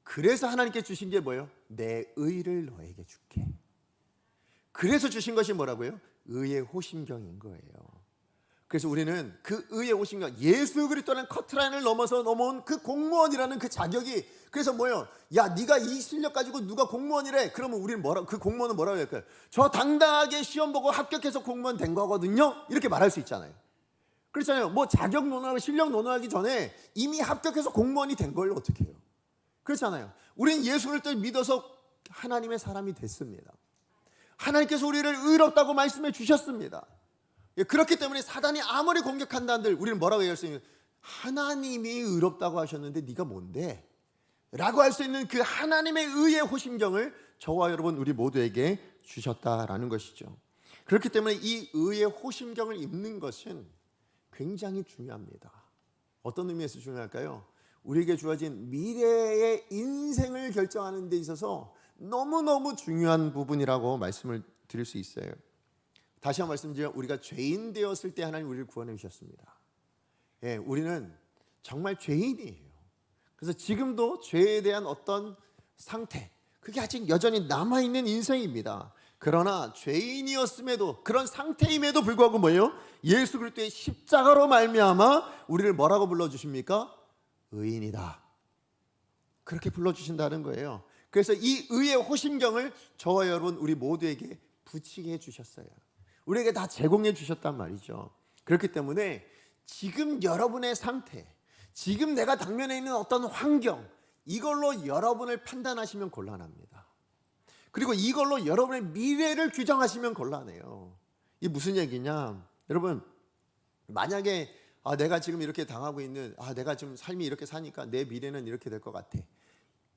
그래서 하나님께 주신 게 뭐예요? 내 의를 너에게 줄게. 그래서 주신 것이 뭐라고요? 의의 호심경인 거예요. 그래서 우리는 그 의의 호심경, 예수 그리스도라는 커트라인을 넘어서 넘어온 그 공무원이라는 그 자격이, 그래서 뭐예요? 야, 네가 이 실력 가지고 누가 공무원이래? 그러면 우리는 그 공무원은 뭐라고 할까요? 저 당당하게 시험 보고 합격해서 공무원 된 거거든요. 이렇게 말할 수 있잖아요. 그렇잖아요. 뭐 자격 논하고 실력 논하기 전에 이미 합격해서 공무원이 된 걸 어떻게 해요? 그렇잖아요. 우리는 예수 그리스도를 믿어서 하나님의 사람이 됐습니다. 하나님께서 우리를 의롭다고 말씀해 주셨습니다. 그렇기 때문에 사단이 아무리 공격한다 한들 우리는 뭐라고 얘기할 수 있는, 하나님이 의롭다고 하셨는데 네가 뭔데? 라고 할 수 있는 그 하나님의 의의 호심경을 저와 여러분 우리 모두에게 주셨다라는 것이죠. 그렇기 때문에 이 의의 호심경을 입는 것은 굉장히 중요합니다. 어떤 의미에서 중요할까요? 우리에게 주어진 미래의 인생을 결정하는 데 있어서 너무너무 중요한 부분이라고 말씀을 드릴 수 있어요. 다시 한번 말씀드리면, 우리가 죄인 되었을 때 하나님 우리를 구원해 주셨습니다. 예, 우리는 정말 죄인이에요. 그래서 지금도 죄에 대한 어떤 상태, 그게 아직 여전히 남아있는 인생입니다. 그러나 죄인이었음에도, 그런 상태임에도 불구하고 뭐예요? 예수 그리스도의 십자가로 말미암아 우리를 뭐라고 불러주십니까? 의인이다. 그렇게 불러주신다는 거예요. 그래서 이 의의 호심경을 저와 여러분 우리 모두에게 붙이게 해주셨어요. 우리에게 다 제공해 주셨단 말이죠. 그렇기 때문에 지금 여러분의 상태, 지금 내가 당면에 있는 어떤 환경, 이걸로 여러분을 판단하시면 곤란합니다. 그리고 이걸로 여러분의 미래를 규정하시면 곤란해요. 이게 무슨 얘기냐? 여러분, 만약에 내가 지금 이렇게 당하고 있는, 내가 지금 삶이 이렇게 사니까 내 미래는 이렇게 될 것 같아.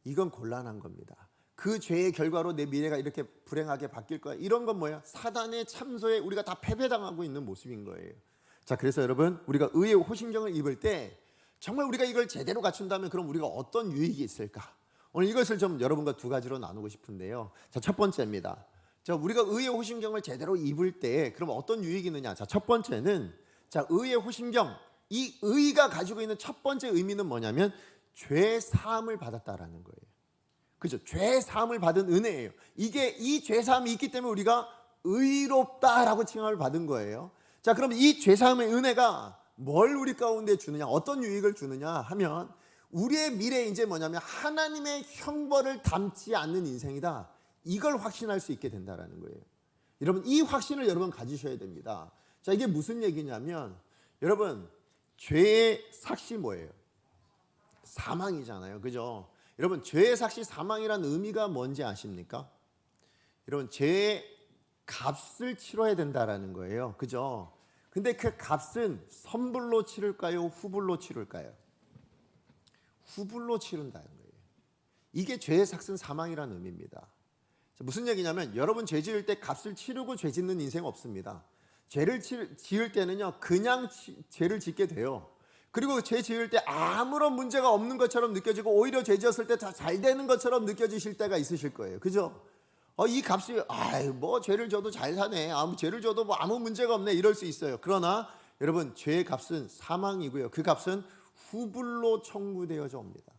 이건 곤란한 겁니다. 그 죄의 결과로 내 미래가 이렇게 불행하게 바뀔 거야. 이런 건 뭐야? 사단의 참소에 우리가 다 패배당하고 있는 모습인 거예요. 자, 그래서 여러분, 우리가 의의 호심경을 입을 때 정말 우리가 이걸 제대로 갖춘다면 그럼 우리가 어떤 유익이 있을까? 오늘 이것을 좀 여러분과 두 가지로 나누고 싶은데요. 자, 첫 번째입니다. 자, 우리가 의의 호심경을 제대로 입을 때 그럼 어떤 유익이 있느냐? 자, 첫 번째는, 자, 의의 호심경, 이 의가 가지고 있는 첫 번째 의미는 뭐냐면 죄 사함을 받았다라는 거예요. 그죠? 죄 사함을 받은 은혜예요. 이게 이 죄 사함이 있기 때문에 우리가 의롭다라고 칭함을 받은 거예요. 자, 그럼 이 죄 사함의 은혜가 뭘 우리 가운데 주느냐, 어떤 유익을 주느냐 하면, 우리의 미래 이제 뭐냐면 하나님의 형벌을 담지 않는 인생이다. 이걸 확신할 수 있게 된다라는 거예요. 여러분, 이 확신을 여러분 가지셔야 됩니다. 자, 이게 무슨 얘기냐면, 여러분, 죄의 삭시 뭐예요? 사망이잖아요. 그죠? 여러분, 죄의 삭시 사망이라는 의미가 뭔지 아십니까? 여러분, 죄의 값을 치러야 된다라는 거예요. 그죠? 근데 그 값은 선불로 치를까요? 후불로 치를까요? 후불로 치른다는 거예요. 이게 죄의 삭은 사망이라는 의미입니다. 무슨 얘기냐면 여러분 죄 지을 때 값을 치르고 죄 짓는 인생 없습니다. 죄를 지을 때는요 그냥 죄를 짓게 돼요. 그리고 죄 지을 때 아무런 문제가 없는 것처럼 느껴지고 오히려 죄 지었을 때 다 잘 되는 것처럼 느껴지실 때가 있으실 거예요. 그죠? 이 값이 뭐 죄를 져도 잘 사네, 죄를 져도 뭐 아무 문제가 없네 이럴 수 있어요. 그러나 여러분 죄의 값은 사망이고요. 그 값은 후불로 청구되어져 옵니다.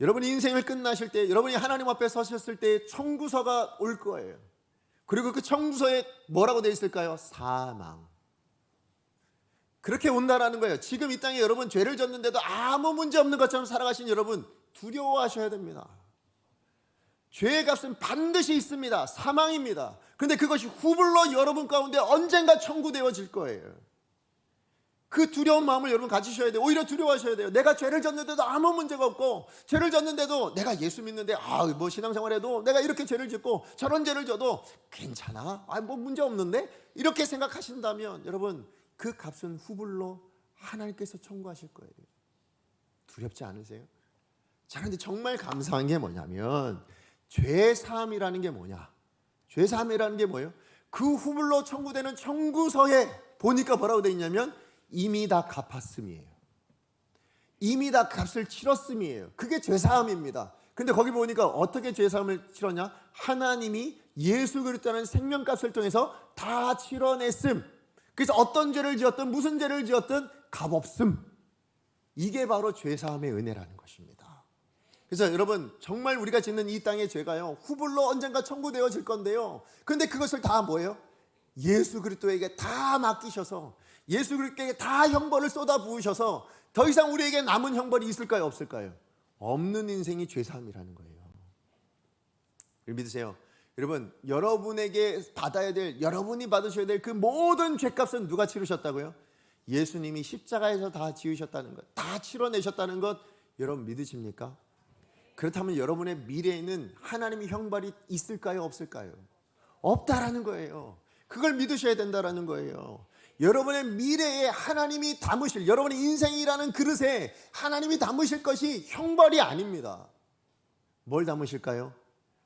여러분이 인생을 끝나실 때, 여러분이 하나님 앞에 서셨을 때 청구서가 올 거예요. 그리고 그 청구서에 뭐라고 되어 있을까요? 사망. 그렇게 온다라는 거예요. 지금 이 땅에 여러분 죄를 졌는데도 아무 문제 없는 것처럼 살아가신 여러분 두려워하셔야 됩니다. 죄의 값은 반드시 있습니다. 사망입니다. 그런데 그것이 후불로 여러분 가운데 언젠가 청구되어질 거예요. 그 두려운 마음을 여러분 가지셔야 돼요. 오히려 두려워하셔야 돼요. 내가 죄를 졌는데도 아무 문제가 없고, 죄를 졌는데도 내가 예수 믿는데 뭐 신앙생활해도 내가 이렇게 죄를 짓고 저런 죄를 져도 괜찮아, 뭐 문제 없는데, 이렇게 생각하신다면 여러분 그 값은 후불로 하나님께서 청구하실 거예요. 두렵지 않으세요? 자, 그런데 정말 감사한 게 뭐냐면 죄사함이라는 게 뭐냐? 죄사함이라는 게 뭐예요? 그 후불로 청구되는 청구서에 보니까 뭐라고 되어 있냐면 이미 다 갚았음이에요. 이미 다 값을 치렀음이에요. 그게 죄사함입니다. 근데 거기 보니까 어떻게 죄사함을 치렀냐? 하나님이 예수 그리스도라는 생명값을 통해서 다 치러냈음. 그래서 어떤 죄를 지었든 무슨 죄를 지었든 값없음. 이게 바로 죄사함의 은혜라는 것입니다. 그래서 여러분 정말 우리가 짓는 이 땅의 죄가요 후불로 언젠가 청구되어질 건데요, 근데 그것을 다 뭐예요? 예수 그리스도에게 다 맡기셔서 예수 그리스도에게 다 형벌을 쏟아 부으셔서 더 이상 우리에게 남은 형벌이 있을까요? 없을까요? 없는 인생이 죄사함이라는 거예요. 믿으세요? 여러분 여러분에게 받아야 될, 여러분이 받으셔야 될 그 모든 죄값은 누가 치르셨다고요? 예수님이 십자가에서 다 지으셨다는 것, 다 치러내셨다는 것 여러분 믿으십니까? 그렇다면 여러분의 미래에는 하나님의 형벌이 있을까요? 없을까요? 없다라는 거예요. 그걸 믿으셔야 된다라는 거예요. 여러분의 미래에 하나님이 담으실, 여러분의 인생이라는 그릇에 하나님이 담으실 것이 형벌이 아닙니다. 뭘 담으실까요?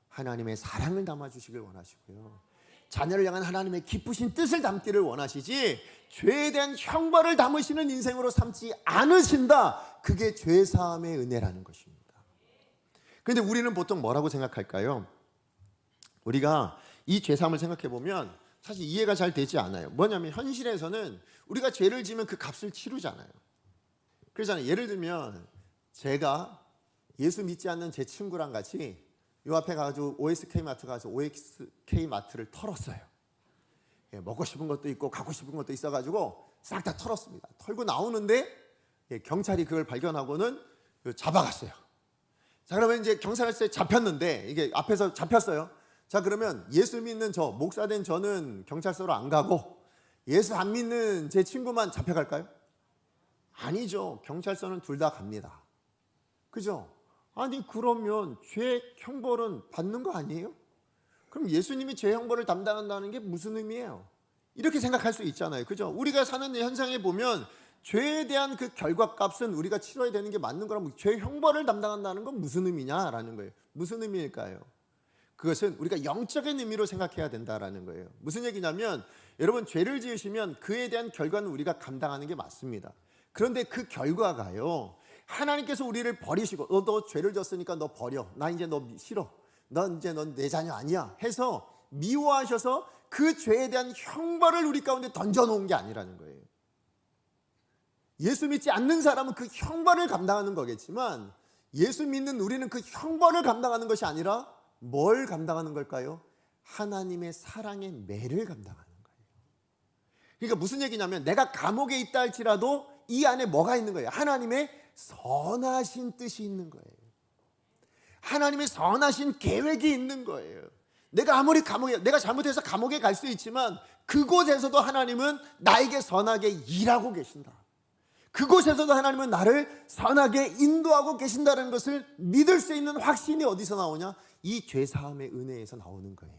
하나님의 사랑을 담아주시길 원하시고요, 자녀를 향한 하나님의 기쁘신 뜻을 담기를 원하시지 죄에 대한 형벌을 담으시는 인생으로 삼지 않으신다. 그게 죄사함의 은혜라는 것입니다. 그런데 우리는 보통 뭐라고 생각할까요? 우리가 이 죄사함을 생각해 보면 사실 이해가 잘 되지 않아요. 뭐냐면 현실에서는 우리가 죄를 지면 그 값을 치르잖아요. 그러잖아요. 예를 들면 제가 예수 믿지 않는 제 친구랑 같이 요 앞에 가서 OSK 마트 가서 OSK 마트를 털었어요. 먹고 싶은 것도 있고 갖고 싶은 것도 있어가지고 싹 다 털었습니다. 털고 나오는데 경찰이 그걸 발견하고는 잡아갔어요. 자, 그러면 이제 경찰서에 잡혔는데, 이게 앞에서 잡혔어요. 자, 그러면 예수 믿는 저, 목사된 저는 경찰서로 안 가고 예수 안 믿는 제 친구만 잡혀갈까요? 아니죠. 경찰서는 둘 다 갑니다. 그죠? 아니 그러면 죄 형벌은 받는 거 아니에요? 그럼 예수님이 죄 형벌을 담당한다는 게 무슨 의미예요? 이렇게 생각할 수 있잖아요. 그죠? 우리가 사는 현상에 보면 죄에 대한 그 결과값은 우리가 치러야 되는 게 맞는 거라면 죄 형벌을 담당한다는 건 무슨 의미냐라는 거예요. 무슨 의미일까요? 그것은 우리가 영적인 의미로 생각해야 된다라는 거예요. 무슨 얘기냐면 여러분 죄를 지으시면 그에 대한 결과는 우리가 감당하는 게 맞습니다. 그런데 그 결과가요, 하나님께서 우리를 버리시고 너 죄를 졌으니까 너 버려, 나 이제 너 싫어, 넌 이제 넌 내 자녀 아니야 해서 미워하셔서 그 죄에 대한 형벌을 우리 가운데 던져놓은 게 아니라는 거예요. 예수 믿지 않는 사람은 그 형벌을 감당하는 거겠지만 예수 믿는 우리는 그 형벌을 감당하는 것이 아니라 뭘 감당하는 걸까요? 하나님의 사랑의 매를 감당하는 거예요. 그러니까 무슨 얘기냐면 내가 감옥에 있다 할지라도 이 안에 뭐가 있는 거예요? 하나님의 선하신 뜻이 있는 거예요. 하나님의 선하신 계획이 있는 거예요. 내가 아무리 내가 잘못해서 감옥에 갈 수 있지만 그곳에서도 하나님은 나에게 선하게 일하고 계신다. 그곳에서도 하나님은 나를 선하게 인도하고 계신다는 것을 믿을 수 있는 확신이 어디서 나오냐? 이 죄사함의 은혜에서 나오는 거예요.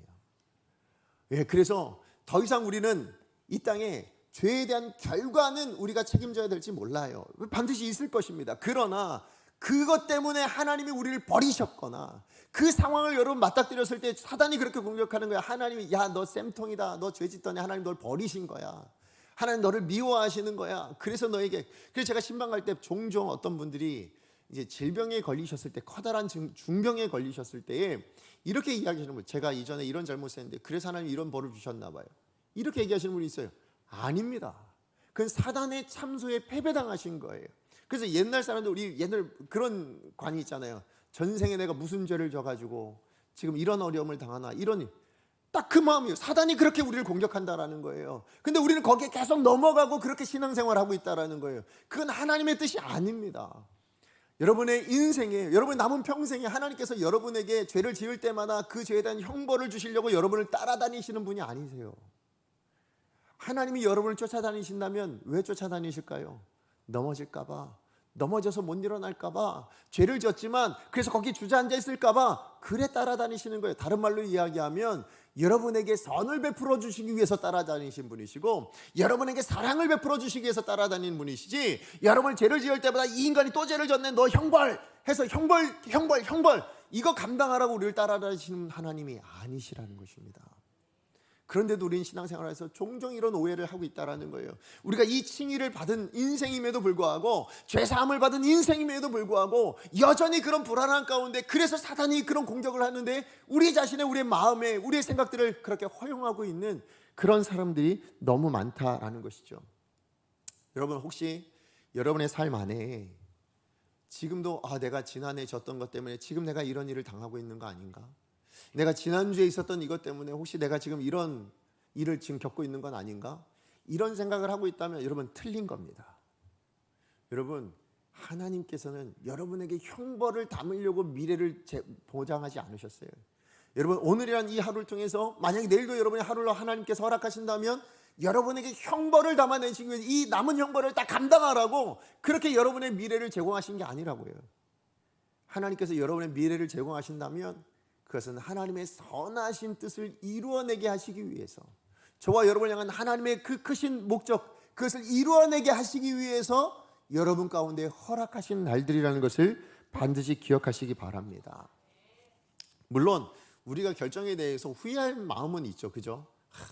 그래서 더 이상 우리는 이 땅에 죄에 대한 결과는 우리가 책임져야 될지 몰라요. 반드시 있을 것입니다. 그러나 그것 때문에 하나님이 우리를 버리셨거나 그 상황을 여러분 맞닥뜨렸을 때 사단이 그렇게 공격하는 거야. 하나님이 야, 너 쌤통이다. 너 죄 짓더니 하나님 널 버리신 거야. 하나님 너를 미워하시는 거야. 그래서 너에게. 그래서 제가 신방 갈 때 종종 어떤 분들이 이제 질병에 걸리셨을 때, 커다란 중병에 걸리셨을 때에 이렇게 이야기하시는 거예요. 제가 이전에 이런 잘못했는데 그래서 하나님이 이런 벌을 주셨나 봐요. 이렇게 얘기하시는 분이 있어요. 아닙니다. 그건 사단의 참소에 패배당하신 거예요. 그래서 옛날 사람들, 우리 옛날 그런 관이 있잖아요. 전생에 내가 무슨 죄를 져가지고 지금 이런 어려움을 당하나, 이런 딱 그 마음이에요. 사단이 그렇게 우리를 공격한다라는 거예요. 근데 우리는 거기에 계속 넘어가고 그렇게 신앙생활하고 있다라는 거예요. 그건 하나님의 뜻이 아닙니다. 여러분의 인생에, 여러분의 남은 평생에 하나님께서 여러분에게 죄를 지을 때마다 그 죄에 대한 형벌을 주시려고 여러분을 따라다니시는 분이 아니세요. 하나님이 여러분을 쫓아다니신다면 왜 쫓아다니실까요? 넘어질까봐, 넘어져서 못 일어날까봐, 죄를 졌지만 그래서 거기 주저앉아 있을까봐 그래 따라다니시는 거예요. 다른 말로 이야기하면 여러분에게 선을 베풀어 주시기 위해서 따라다니신 분이시고, 여러분에게 사랑을 베풀어 주시기 위해서 따라다니는 분이시지, 여러분 죄를 지을 때마다 이 인간이 또 죄를 졌네, 너 형벌 해서 형벌 이거 감당하라고 우리를 따라다니시는 하나님이 아니시라는 것입니다. 그런데도 우리는 신앙생활에서 종종 이런 오해를 하고 있다는 거예요. 우리가 이 칭의를 받은 인생임에도 불구하고, 죄사함을 받은 인생임에도 불구하고 여전히 그런 불안한 가운데, 그래서 사단이 그런 공격을 하는데 우리 자신의, 우리의 마음에, 우리의 생각들을 그렇게 허용하고 있는 그런 사람들이 너무 많다라는 것이죠. 여러분, 혹시 여러분의 삶 안에 지금도 내가 지난해 졌던 것 때문에 지금 내가 이런 일을 당하고 있는 거 아닌가? 내가 지난주에 있었던 이것 때문에 혹시 내가 지금 이런 일을 지금 겪고 있는 건 아닌가? 이런 생각을 하고 있다면 여러분, 틀린 겁니다. 여러분, 하나님께서는 여러분에게 형벌을 담으려고 미래를 보장하지 않으셨어요. 여러분, 오늘이란 이 하루를 통해서 만약에 내일도 여러분의 하루를 하나님께서 허락하신다면 여러분에게 형벌을 담아내시기 위해서 이 남은 형벌을 다 감당하라고 그렇게 여러분의 미래를 제공하신 게 아니라고요. 하나님께서 여러분의 미래를 제공하신다면 그것은 하나님의 선하신 뜻을 이루어내게 하시기 위해서, 저와 여러분을 향한 하나님의 그 크신 목적, 그것을 이루어내게 하시기 위해서 여러분 가운데 허락하신 날들이라는 것을 반드시 기억하시기 바랍니다. 물론 우리가 결정에 대해서 후회할 마음은 있죠. 그죠?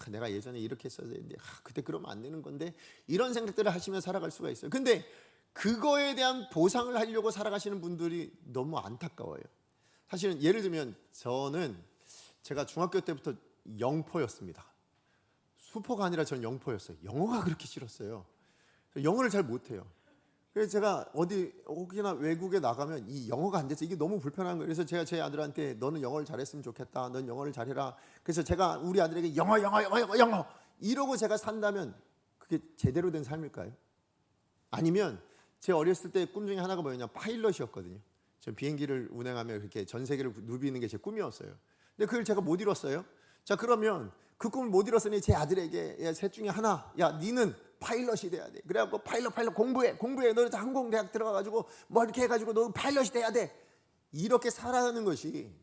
내가 예전에 이렇게 했어야 되는데 그때 그러면 안 되는 건데, 이런 생각들을 하시며 살아갈 수가 있어요. 근데 그거에 대한 보상을 하려고 살아가시는 분들이 너무 안타까워요. 사실은 예를 들면 저는 제가 중학교 때부터 영포였습니다. 수포가 아니라 저는 영포였어요. 영어가 그렇게 싫었어요. 영어를 잘 못해요. 그래서 제가 혹시나 외국에 나가면 이 영어가 안 돼서 이게 너무 불편한 거예요. 그래서 제가 제 아들한테 너는 영어를 잘했으면 좋겠다. 넌 영어를 잘해라. 그래서 제가 우리 아들에게 영어 이러고 제가 산다면 그게 제대로 된 삶일까요? 아니면 제 어렸을 때 꿈 중에 하나가 뭐였냐, 파일럿이었거든요. 전 비행기를 운행하며 그렇게 전 세계를 누비는 게 제 꿈이었어요. 근데 그걸 제가 못 이뤘어요. 자, 그러면 그 꿈을 못 이뤘으니 제 아들에게 셋 중에 하나, 니는 파일럿이 돼야 돼. 그래갖고 파일럿 공부해. 너 항공대학 들어가가지고 뭐 이렇게 해가지고 너 파일럿이 돼야 돼. 이렇게 살아가는 것이,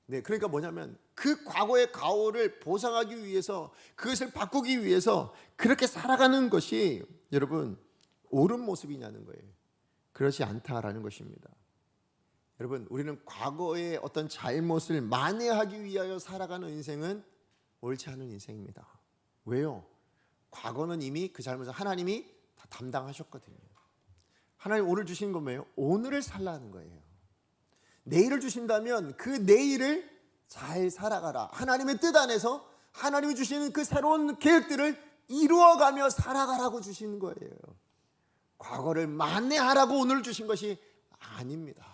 그러니까 뭐냐면 그 과거의 가오를 보상하기 위해서, 그것을 바꾸기 위해서 그렇게 살아가는 것이 여러분 옳은 모습이냐는 거예요. 그렇지 않다라는 것입니다. 여러분, 우리는 과거의 어떤 잘못을 만회하기 위하여 살아가는 인생은 옳지 않은 인생입니다. 왜요? 과거는 이미 그 잘못을 하나님이 다 담당하셨거든요. 하나님 오늘 주신 건 뭐예요? 오늘을 살라는 거예요. 내일을 주신다면 그 내일을 잘 살아가라. 하나님의 뜻 안에서 하나님이 주시는 그 새로운 계획들을 이루어가며 살아가라고 주시는 거예요. 과거를 만회하라고 오늘 주신 것이 아닙니다.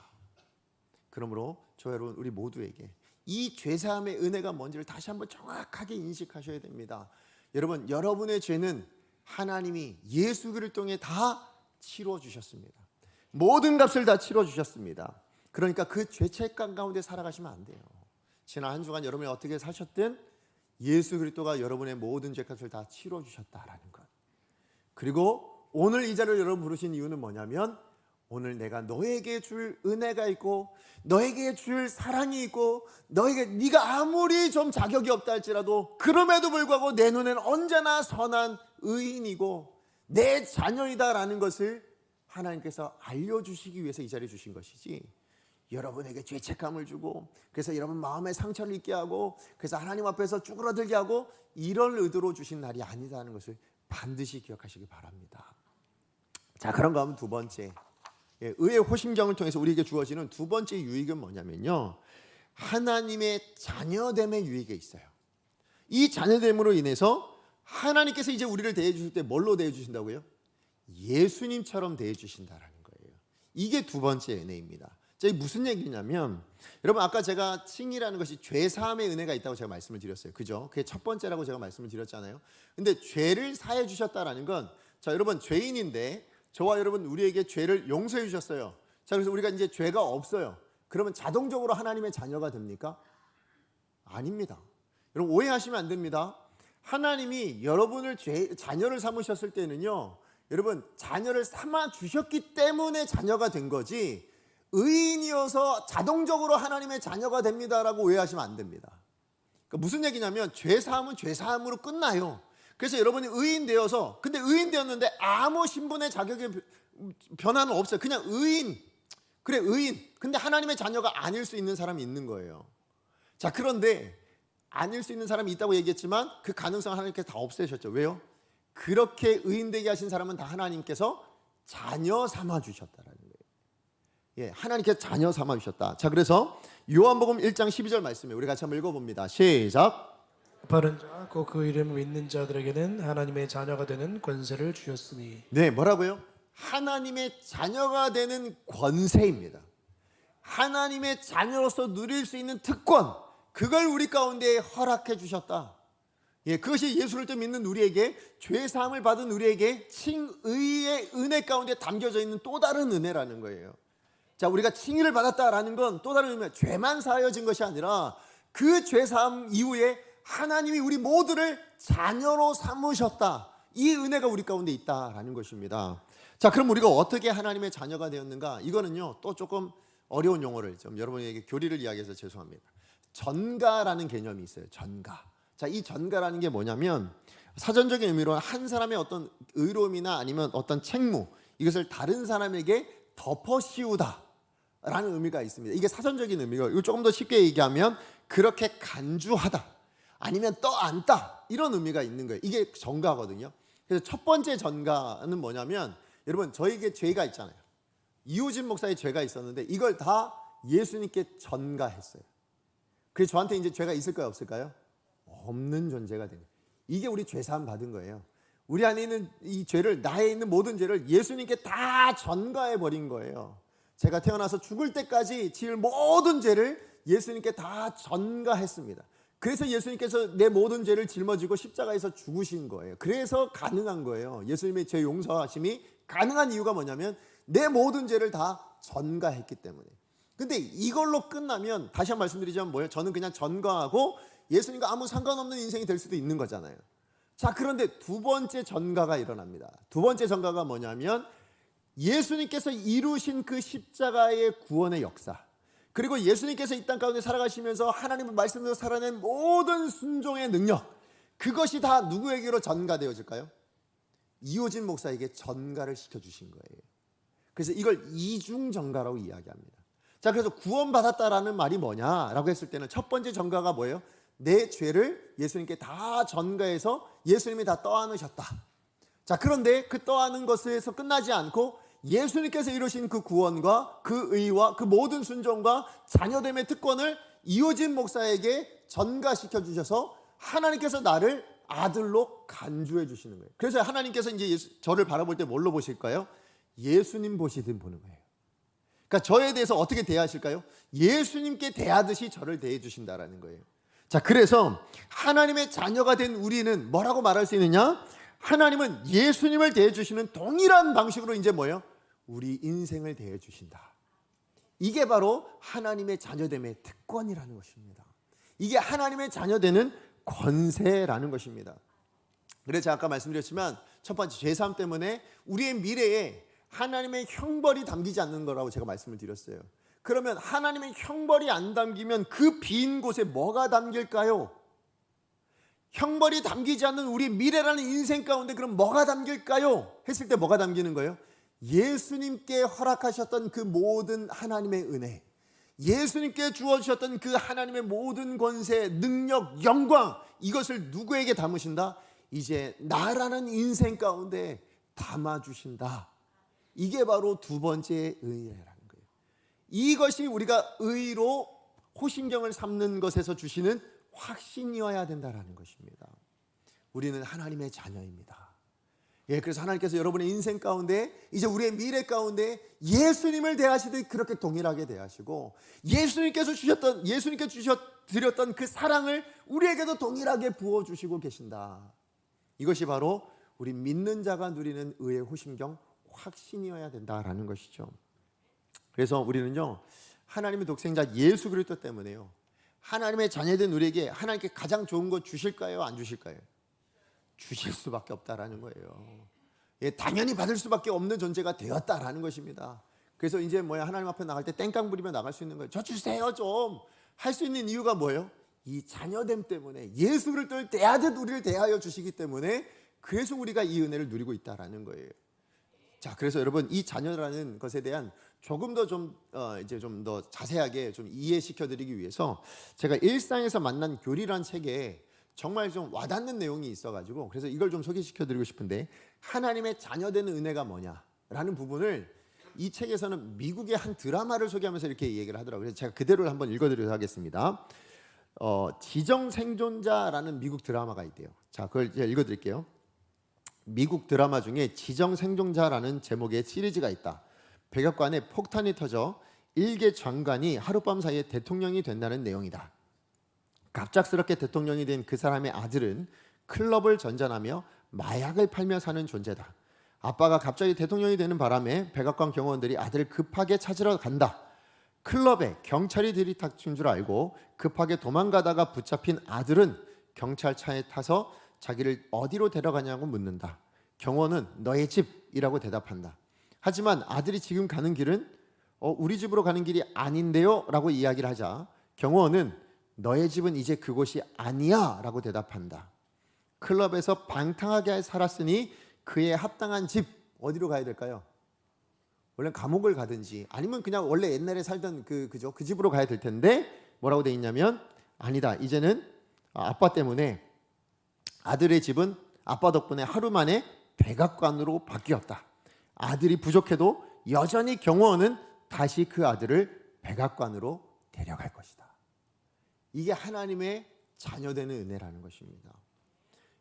그러므로 저 여러분, 우리 모두에게 이 죄사함의 은혜가 뭔지를 다시 한번 정확하게 인식하셔야 됩니다. 여러분, 여러분의 죄는 하나님이 예수 그리스도를 통해 다 치러 주셨습니다. 모든 값을 다 치러 주셨습니다. 그러니까 그 죄책감 가운데 살아가시면 안 돼요. 지난 한 주간 여러분이 어떻게 사셨든 예수 그리스도가 여러분의 모든 죄값을 다 치러 주셨다라는 것. 그리고 오늘 이 자리를 여러분 부르신 이유는 뭐냐면, 오늘 내가 너에게 줄 은혜가 있고 너에게 줄 사랑이 있고 네가 아무리 좀 자격이 없다 할지라도 그럼에도 불구하고 내 눈에는 언제나 선한 의인이고 내 자녀이다라는 것을 하나님께서 알려주시기 위해서 이 자리에 주신 것이지, 여러분에게 죄책감을 주고 그래서 여러분 마음에 상처를 입게 하고 그래서 하나님 앞에서 쭈그러들게 하고 이런 의도로 주신 날이 아니다는 것을 반드시 기억하시기 바랍니다. 자, 그런가 하면 두 번째, 의의 호심경을 통해서 우리에게 주어지는 두 번째 유익은 뭐냐면요, 하나님의 자녀됨의 유익이 있어요. 이 자녀됨으로 인해서 하나님께서 이제 우리를 대해 주실 때 뭘로 대해 주신다고요? 예수님처럼 대해 주신다라는 거예요. 이게 두 번째 은혜입니다. 자, 이게 무슨 얘기냐면, 여러분 아까 제가 칭이라는 것이 죄사함의 은혜가 있다고 제가 말씀을 드렸어요. 그죠? 그게 첫 번째라고 제가 말씀을 드렸잖아요. 근데 죄를 사해 주셨다라는 건, 자, 여러분 죄인인데 저와 여러분 우리에게 죄를 용서해 주셨어요. 자, 그래서 우리가 이제 죄가 없어요. 그러면 자동적으로 하나님의 자녀가 됩니까? 아닙니다. 여러분 오해하시면 안 됩니다. 하나님이 여러분을 자녀를 삼으셨을 때는요, 여러분 자녀를 삼아 주셨기 때문에 자녀가 된 거지, 의인이어서 자동적으로 하나님의 자녀가 됩니다라고 오해하시면 안 됩니다. 그러니까 무슨 얘기냐면, 죄사함은 죄사함으로 끝나요. 그래서 여러분이 의인 되어서, 근데 의인 되었는데 아무 신분의 자격의 변화는 없어요. 그냥 의인, 그래 의인, 근데 하나님의 자녀가 아닐 수 있는 사람이 있는 거예요. 자, 그런데 아닐 수 있는 사람이 있다고 얘기했지만 그 가능성 하나님께서 다 없애셨죠. 왜요? 그렇게 의인되게 하신 사람은 다 하나님께서 자녀 삼아 주셨다라는 거예요. 예, 하나님께서 자녀 삼아 주셨다. 자, 그래서 요한복음 1장 12절 말씀에 우리 같이 한번 읽어봅니다. 시작. 바른 자, 곧 그 이름을 믿는 자들에게는 하나님의 자녀가 되는 권세를 주셨으니. 네, 뭐라고요? 하나님의 자녀가 되는 권세입니다. 하나님의 자녀로서 누릴 수 있는 특권, 그걸 우리 가운데 허락해 주셨다. 예, 그것이 예수를 또 믿는 우리에게, 죄 사함을 받은 우리에게 칭의의 은혜 가운데 담겨져 있는 또 다른 은혜라는 거예요. 자, 우리가 칭의를 받았다라는 건 또 다른 의미예요. 죄만 사하여진 것이 아니라 그 죄 사함 이후에 하나님이 우리 모두를 자녀로 삼으셨다. 이 은혜가 우리 가운데 있다라는 것입니다. 자, 그럼 우리가 어떻게 하나님의 자녀가 되었는가? 이거는요, 또 조금 어려운 용어를 좀 여러분에게 교리를 이야기해서 죄송합니다. 전가라는 개념이 있어요. 전가. 자, 이 전가라는 게 뭐냐면, 사전적인 의미로 한 사람의 어떤 의로움이나 아니면 어떤 책무, 이것을 다른 사람에게 덮어 씌우다 라는 의미가 있습니다. 이게 사전적인 의미고, 이거 조금 더 쉽게 얘기하면 그렇게 간주하다, 아니면 떠안다, 이런 의미가 있는 거예요. 이게 전가거든요. 그래서 첫 번째 전가는 뭐냐면, 여러분 저에게 죄가 있잖아요. 이호진 목사의 죄가 있었는데 이걸 다 예수님께 전가했어요. 그래서 저한테 이제 죄가 있을까요, 없을까요? 없는 존재가 되는, 이게 우리 죄사함 받은 거예요. 우리 안에 있는 이 죄를, 나에 있는 모든 죄를 예수님께 다 전가해 버린 거예요. 제가 태어나서 죽을 때까지 지을 모든 죄를 예수님께 다 전가했습니다. 그래서 예수님께서 내 모든 죄를 짊어지고 십자가에서 죽으신 거예요. 그래서 가능한 거예요. 예수님의 죄 용서하심이 가능한 이유가 뭐냐면 내 모든 죄를 다 전가했기 때문에. 근데 이걸로 끝나면, 다시 한번 말씀드리자면 뭐예요? 저는 그냥 전가하고 예수님과 아무 상관없는 인생이 될 수도 있는 거잖아요. 자, 그런데 두 번째 전가가 일어납니다. 두 번째 전가가 뭐냐면, 예수님께서 이루신 그 십자가의 구원의 역사, 그리고 예수님께서 이 땅 가운데 살아가시면서 하나님의 말씀으로 살아낸 모든 순종의 능력, 그것이 다 누구에게로 전가되어질까요? 이호진 목사에게 전가를 시켜주신 거예요. 그래서 이걸 이중 전가라고 이야기합니다. 자, 그래서 구원받았다라는 말이 뭐냐라고 했을 때는 첫 번째 전가가 뭐예요? 내 죄를 예수님께 다 전가해서 예수님이 다 떠안으셨다. 자, 그런데 그 떠안은 것에서 끝나지 않고 예수님께서 이루신 그 구원과 그 의와 그 모든 순종과 자녀됨의 특권을 이호진 목사에게 전가시켜 주셔서 하나님께서 나를 아들로 간주해 주시는 거예요. 그래서 하나님께서 이제 저를 바라볼 때 뭘로 보실까요? 예수님 보시듯 보는 거예요. 그러니까 저에 대해서 어떻게 대하실까요? 예수님께 대하듯이 저를 대해 주신다라는 거예요. 자, 그래서 하나님의 자녀가 된 우리는 뭐라고 말할 수 있느냐? 하나님은 예수님을 대해 주시는 동일한 방식으로 이제 뭐예요? 우리 인생을 대해 주신다. 이게 바로 하나님의 자녀됨의 특권이라는 것입니다. 이게 하나님의 자녀되는 권세라는 것입니다. 그래서 제가 아까 말씀드렸지만 첫 번째 죄사함 때문에 우리의 미래에 하나님의 형벌이 담기지 않는 거라고 제가 말씀을 드렸어요. 그러면 하나님의 형벌이 안 담기면 그 빈 곳에 뭐가 담길까요? 형벌이 담기지 않는 우리 미래라는 인생 가운데 그럼 뭐가 담길까요? 했을 때 뭐가 담기는 거예요? 예수님께 허락하셨던 그 모든 하나님의 은혜, 예수님께 주어주셨던 그 하나님의 모든 권세, 능력, 영광, 이것을 누구에게 담으신다? 이제 나라는 인생 가운데 담아주신다. 이게 바로 두 번째 의라는 거예요. 이것이 우리가 의로 호심경을 삼는 것에서 주시는 확신이어야 된다는 것입니다. 우리는 하나님의 자녀입니다. 그래서 하나님께서 여러분의 인생 가운데, 이제 우리의 미래 가운데 예수님을 대하시듯 그렇게 동일하게 대하시고, 예수님께 드렸던 그 사랑을 우리에게도 동일하게 부어주시고 계신다. 이것이 바로 우리 믿는 자가 누리는 의의 호심경 확신이어야 된다라는 것이죠. 그래서 우리는요, 하나님의 독생자 예수 그리스도 때문에요, 하나님의 자녀된 우리에게 하나님께 가장 좋은 것 주실까요? 안 주실까요? 주실 수밖에 없다라는 거예요. 당연히 받을 수밖에 없는 존재가 되었다라는 것입니다. 그래서 이제 하나님 앞에 나갈 때 땡깡 부리며 나갈 수 있는 거예요. 저 주세요 좀 할 수 있는 이유가 뭐예요? 이 자녀됨 때문에, 예수 그리스도를 대하듯 우리를 대하여 주시기 때문에, 그래서 우리가 이 은혜를 누리고 있다라는 거예요. 자, 그래서 여러분, 이 자녀라는 것에 대한 조금 더 좀 더 자세하게 좀 이해시켜 드리기 위해서 제가 일상에서 만난 교리라는 책에 정말 좀 와닿는 내용이 있어가지고, 그래서 이걸 좀 소개시켜 드리고 싶은데, 하나님의 자녀되는 은혜가 뭐냐라는 부분을 이 책에서는 미국의 한 드라마를 소개하면서 이렇게 얘기를 하더라고요. 그래서 제가 그대로 한번 읽어드리도록 하겠습니다. 지정생존자라는 미국 드라마가 있대요. 자, 그걸 제가 읽어드릴게요. 미국 드라마 중에 지정생존자라는 제목의 시리즈가 있다. 백악관에 폭탄이 터져 일개 장관이 하룻밤 사이에 대통령이 된다는 내용이다. 갑작스럽게 대통령이 된 그 사람의 아들은 클럽을 전전하며 마약을 팔며 사는 존재다. 아빠가 갑자기 대통령이 되는 바람에 백악관 경호원들이 아들을 급하게 찾으러 간다. 클럽에 경찰이 들이닥친 줄 알고 급하게 도망가다가 붙잡힌 아들은 경찰차에 타서 자기를 어디로 데려가냐고 묻는다. 경호원은 너의 집이라고 대답한다. 하지만 아들이 지금 가는 길은 우리 집으로 가는 길이 아닌데요 라고 이야기를 하자 경호원은 너의 집은 이제 그곳이 아니야 라고 대답한다. 클럽에서 방탕하게 살았으니 그에 합당한 집 어디로 가야 될까요? 원래 감옥을 가든지 아니면 그냥 원래 옛날에 살던 그 집으로 가야 될 텐데, 뭐라고 돼 있냐면, 아니다, 이제는 아빠 때문에 아들의 집은 아빠 덕분에 하루 만에 백악관으로 바뀌었다. 아들이 부족해도 여전히 경호원은 다시 그 아들을 백악관으로 데려갈 것이다. 이게 하나님의 자녀되는 은혜라는 것입니다.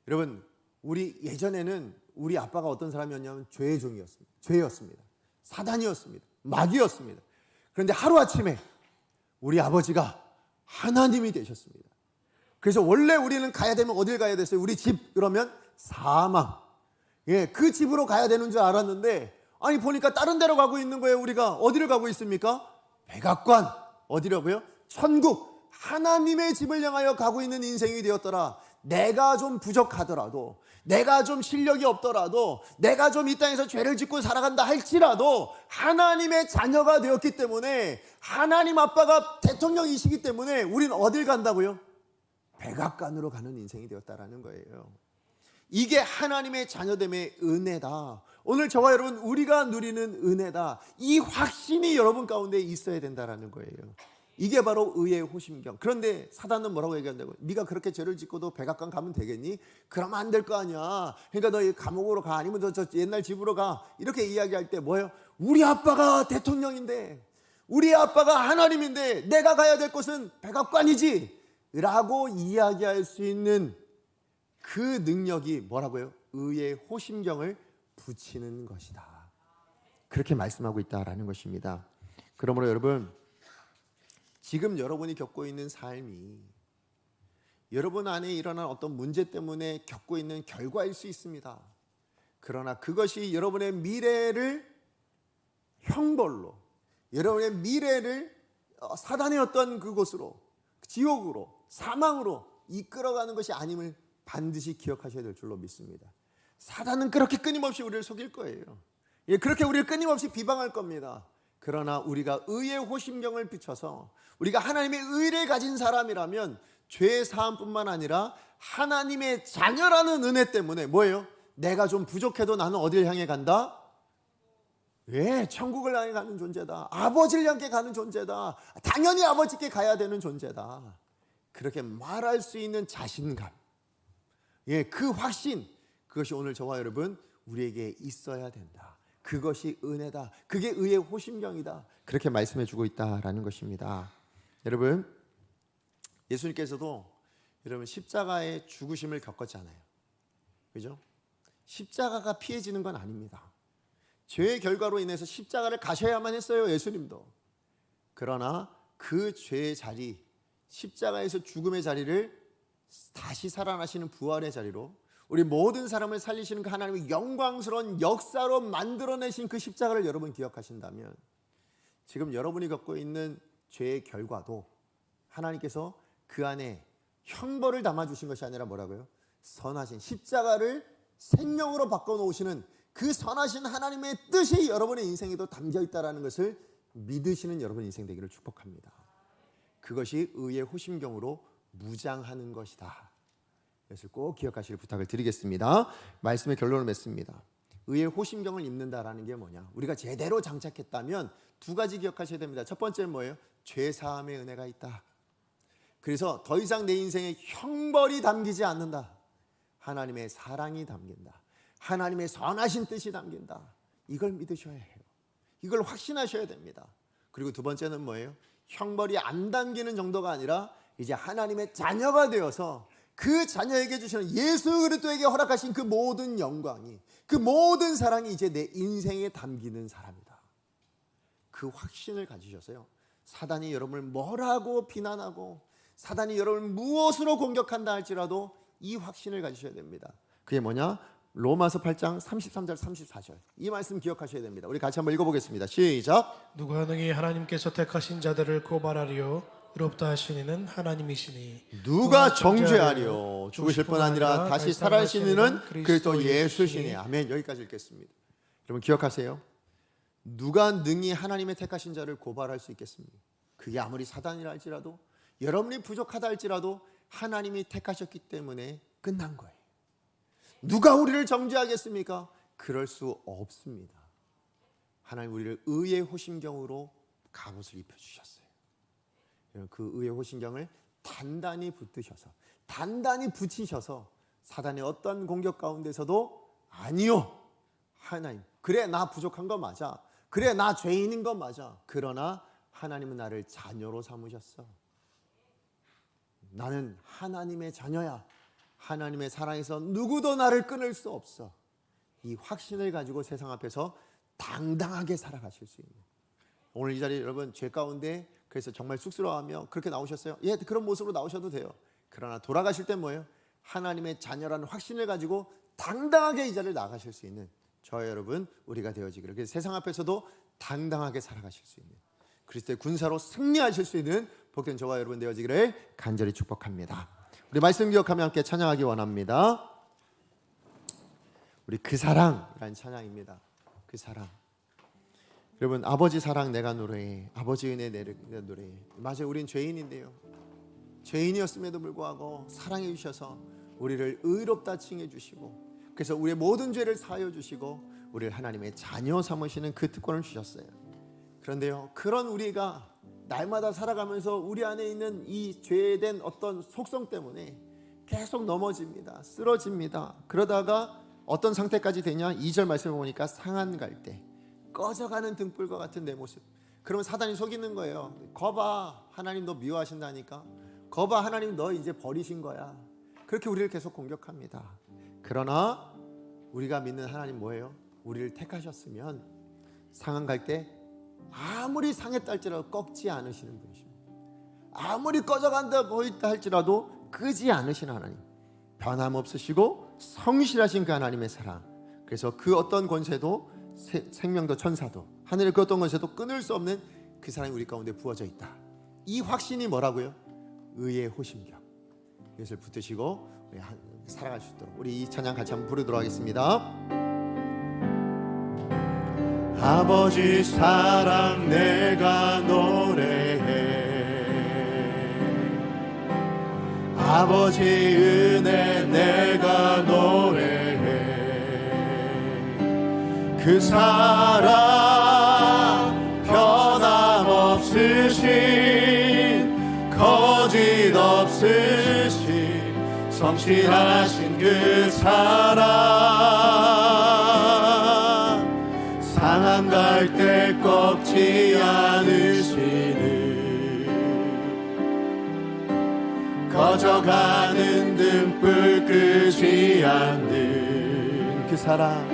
여러분, 우리 예전에는 우리 아빠가 어떤 사람이었냐면 죄의 종이었습니다. 죄였습니다. 사단이었습니다. 마귀였습니다. 그런데 하루아침에 우리 아버지가 하나님이 되셨습니다. 그래서 원래 우리는 가야 되면 어딜 가야 됐어요? 우리 집, 그러면 사망. 그 집으로 가야 되는 줄 알았는데, 아니 보니까 다른 데로 가고 있는 거예요. 우리가 어디를 가고 있습니까? 백악관. 어디라고요? 천국. 하나님의 집을 향하여 가고 있는 인생이 되었더라. 내가 좀 부족하더라도, 내가 좀 실력이 없더라도, 내가 좀 이 땅에서 죄를 짓고 살아간다 할지라도 하나님의 자녀가 되었기 때문에, 하나님 아빠가 대통령이시기 때문에 우리는 어딜 간다고요? 백악관으로 가는 인생이 되었다라는 거예요. 이게 하나님의 자녀됨의 은혜다. 오늘 저와 여러분, 우리가 누리는 은혜다. 이 확신이 여러분 가운데 있어야 된다라는 거예요. 이게 바로 의의 호심경. 그런데 사단은 뭐라고 얘기한다고요? 네가 그렇게 죄를 짓고도 백악관 가면 되겠니? 그러면 안 될 거 아니야. 그러니까 너 감옥으로 가, 아니면 저 옛날 집으로 가. 이렇게 이야기할 때 뭐예요? 우리 아빠가 대통령인데, 우리 아빠가 하나님인데 내가 가야 될 곳은 백악관이지 라고 이야기할 수 있는 그 능력이 뭐라고요? 의의 호심경을 붙이는 것이다. 그렇게 말씀하고 있다라는 것입니다. 그러므로 여러분, 지금 여러분이 겪고 있는 삶이 여러분 안에 일어난 어떤 문제 때문에 겪고 있는 결과일 수 있습니다. 그러나 그것이 여러분의 미래를 형벌로, 여러분의 미래를 사단의 어떤 그곳으로, 지옥으로, 사망으로 이끌어가는 것이 아님을 반드시 기억하셔야 될 줄로 믿습니다. 사단은 그렇게 끊임없이 우리를 속일 거예요. 예, 그렇게 우리를 끊임없이 비방할 겁니다. 그러나 우리가 의의 호심경을 비춰서 우리가 하나님의 의를 가진 사람이라면 죄 사함뿐만 아니라 하나님의 자녀라는 은혜 때문에 뭐예요? 내가 좀 부족해도 나는 어딜 향해 간다? 예, 천국을 향해 가는 존재다. 아버지를 향해 가는 존재다. 당연히 아버지께 가야 되는 존재다. 그렇게 말할 수 있는 자신감, 예, 그 확신, 그것이 오늘 저와 여러분 우리에게 있어야 된다. 그것이 은혜다. 그게 의의 호심경이다. 그렇게 말씀해 주고 있다라는 것입니다. 여러분, 예수님께서도 여러분 십자가의 죽으심을 겪었잖아요. 그죠? 십자가가 피해지는 건 아닙니다. 죄의 결과로 인해서 십자가를 가셔야만 했어요, 예수님도. 그러나 그 죄의 자리, 십자가에서 죽음의 자리를 다시 살아나시는 부활의 자리로 우리 모든 사람을 살리시는 그 하나님의 영광스러운 역사로 만들어내신 그 십자가를 여러분 기억하신다면 지금 여러분이 겪고 있는 죄의 결과도 하나님께서 그 안에 형벌을 담아주신 것이 아니라 뭐라고요? 선하신 십자가를 생명으로 바꿔놓으시는 그 선하신 하나님의 뜻이 여러분의 인생에도 담겨있다는 것을 믿으시는 여러분의 인생 되기를 축복합니다. 그것이 의의 호심경으로 무장하는 것이다. 이것을 꼭 기억하시길 부탁을 드리겠습니다. 말씀의 결론을 맺습니다. 의의 호심경을 입는다라는 게 뭐냐? 우리가 제대로 장착했다면 두 가지 기억하셔야 됩니다. 첫 번째는 뭐예요? 죄사함의 은혜가 있다. 그래서 더 이상 내 인생에 형벌이 담기지 않는다. 하나님의 사랑이 담긴다. 하나님의 선하신 뜻이 담긴다. 이걸 믿으셔야 해요. 이걸 확신하셔야 됩니다. 그리고 두 번째는 뭐예요? 형벌이 안 담기는 정도가 아니라 이제 하나님의 자녀가 되어서 그 자녀에게 주시는 예수 그리스도에게 허락하신 그 모든 영광이, 그 모든 사랑이 이제 내 인생에 담기는 사람이다. 그 확신을 가지셔서요, 사단이 여러분을 뭐라고 비난하고 사단이 여러분을 무엇으로 공격한다 할지라도 이 확신을 가지셔야 됩니다. 그게 뭐냐? 로마서 8장 33절 34절 이 말씀 기억하셔야 됩니다. 우리 같이 한번 읽어보겠습니다. 시작. 누가 능히 하나님께서 택하신 자들을 고발하리요 의롭다 하시니는 하나님이시니 누가 정죄하리요 죽으실 뿐 아니라 다시 살아계시는 그리스도 예수시니. 아멘. 여기까지 읽겠습니다. 여러분 기억하세요. 누가 능히 하나님의 택하신 자를 고발할 수 있겠습니까? 그게 아무리 사단이라 할지라도, 여러분이 부족하다 할지라도 하나님이 택하셨기 때문에 끝난 거예요. 누가 우리를 정죄하겠습니까? 그럴 수 없습니다. 하나님 우리를 의의 호심경으로 갑옷을 입혀주셨어요. 그 의의 호심경을 단단히 붙드셔서, 단단히 붙이셔서 사단의 어떤 공격 가운데서도 아니요, 하나님, 그래 나 부족한 거 맞아, 그래 나 죄인인 거 맞아, 그러나 하나님은 나를 자녀로 삼으셨어. 나는 하나님의 자녀야. 하나님의 사랑에서 누구도 나를 끊을 수 없어. 이 확신을 가지고 세상 앞에서 당당하게 살아가실 수 있는, 오늘 이 자리에 여러분 죄 가운데 그래서 정말 쑥스러워하며 그렇게 나오셨어요? 예, 그런 모습으로 나오셔도 돼요. 그러나 돌아가실 때 뭐예요? 하나님의 자녀라는 확신을 가지고 당당하게 이 자리를 나가실 수 있는 저와 여러분 우리가 되어지기를, 그래서 세상 앞에서도 당당하게 살아가실 수 있는 그리스도의 군사로 승리하실 수 있는 복된 저와 여러분 되어지기를 간절히 축복합니다. 우리 말씀 기억하며 함께 찬양하기 원합니다. 우리 그 사랑이라는 찬양입니다. 그 사랑. 여러분, 아버지 사랑 내가 노래해, 아버지 은혜 내가 노래해. 맞아요, 우린 죄인인데요, 죄인이었음에도 불구하고 사랑해 주셔서 우리를 의롭다 칭해 주시고, 그래서 우리의 모든 죄를 사하여 주시고 우리를 하나님의 자녀 삼으시는 그 특권을 주셨어요. 그런데요, 그런 우리가 날마다 살아가면서 우리 안에 있는 이 죄된 어떤 속성 때문에 계속 넘어집니다. 쓰러집니다. 그러다가 어떤 상태까지 되냐? 2절 말씀을 보니까 상한 갈 때 꺼져가는 등불과 같은 내 모습. 그러면 사단이 속이는 거예요. 거봐, 하나님 너 미워하신다니까. 거봐, 하나님 너 이제 버리신 거야. 그렇게 우리를 계속 공격합니다. 그러나 우리가 믿는 하나님 뭐예요? 우리를 택하셨으면 상한 갈 때 아무리 상했다 할지라도 꺾지 않으시는 분이십니다. 아무리 꺼져간다 보인다 할지라도 끄지 않으시는 하나님, 변함없으시고 성실하신 그 하나님의 사랑. 그래서 그 어떤 권세도 생명도 천사도 하늘의 그 어떤 권세도 끊을 수 없는 그 사랑이 우리 가운데 부어져 있다. 이 확신이 뭐라고요? 의의 호심경. 이것을 붙드시고 우리 살아갈 수 있도록 우리 이 찬양 같이 한번 부르도록 하겠습니다. 아버지 사랑 내가 노래해. 아버지 은혜 내가 노래해. 그 사랑 변함없으신 거짓 없으신 성실하신 그 사랑 상한 갈대 꺾지 않으시는 꺼져가는 등불 끄지 않는 그 사랑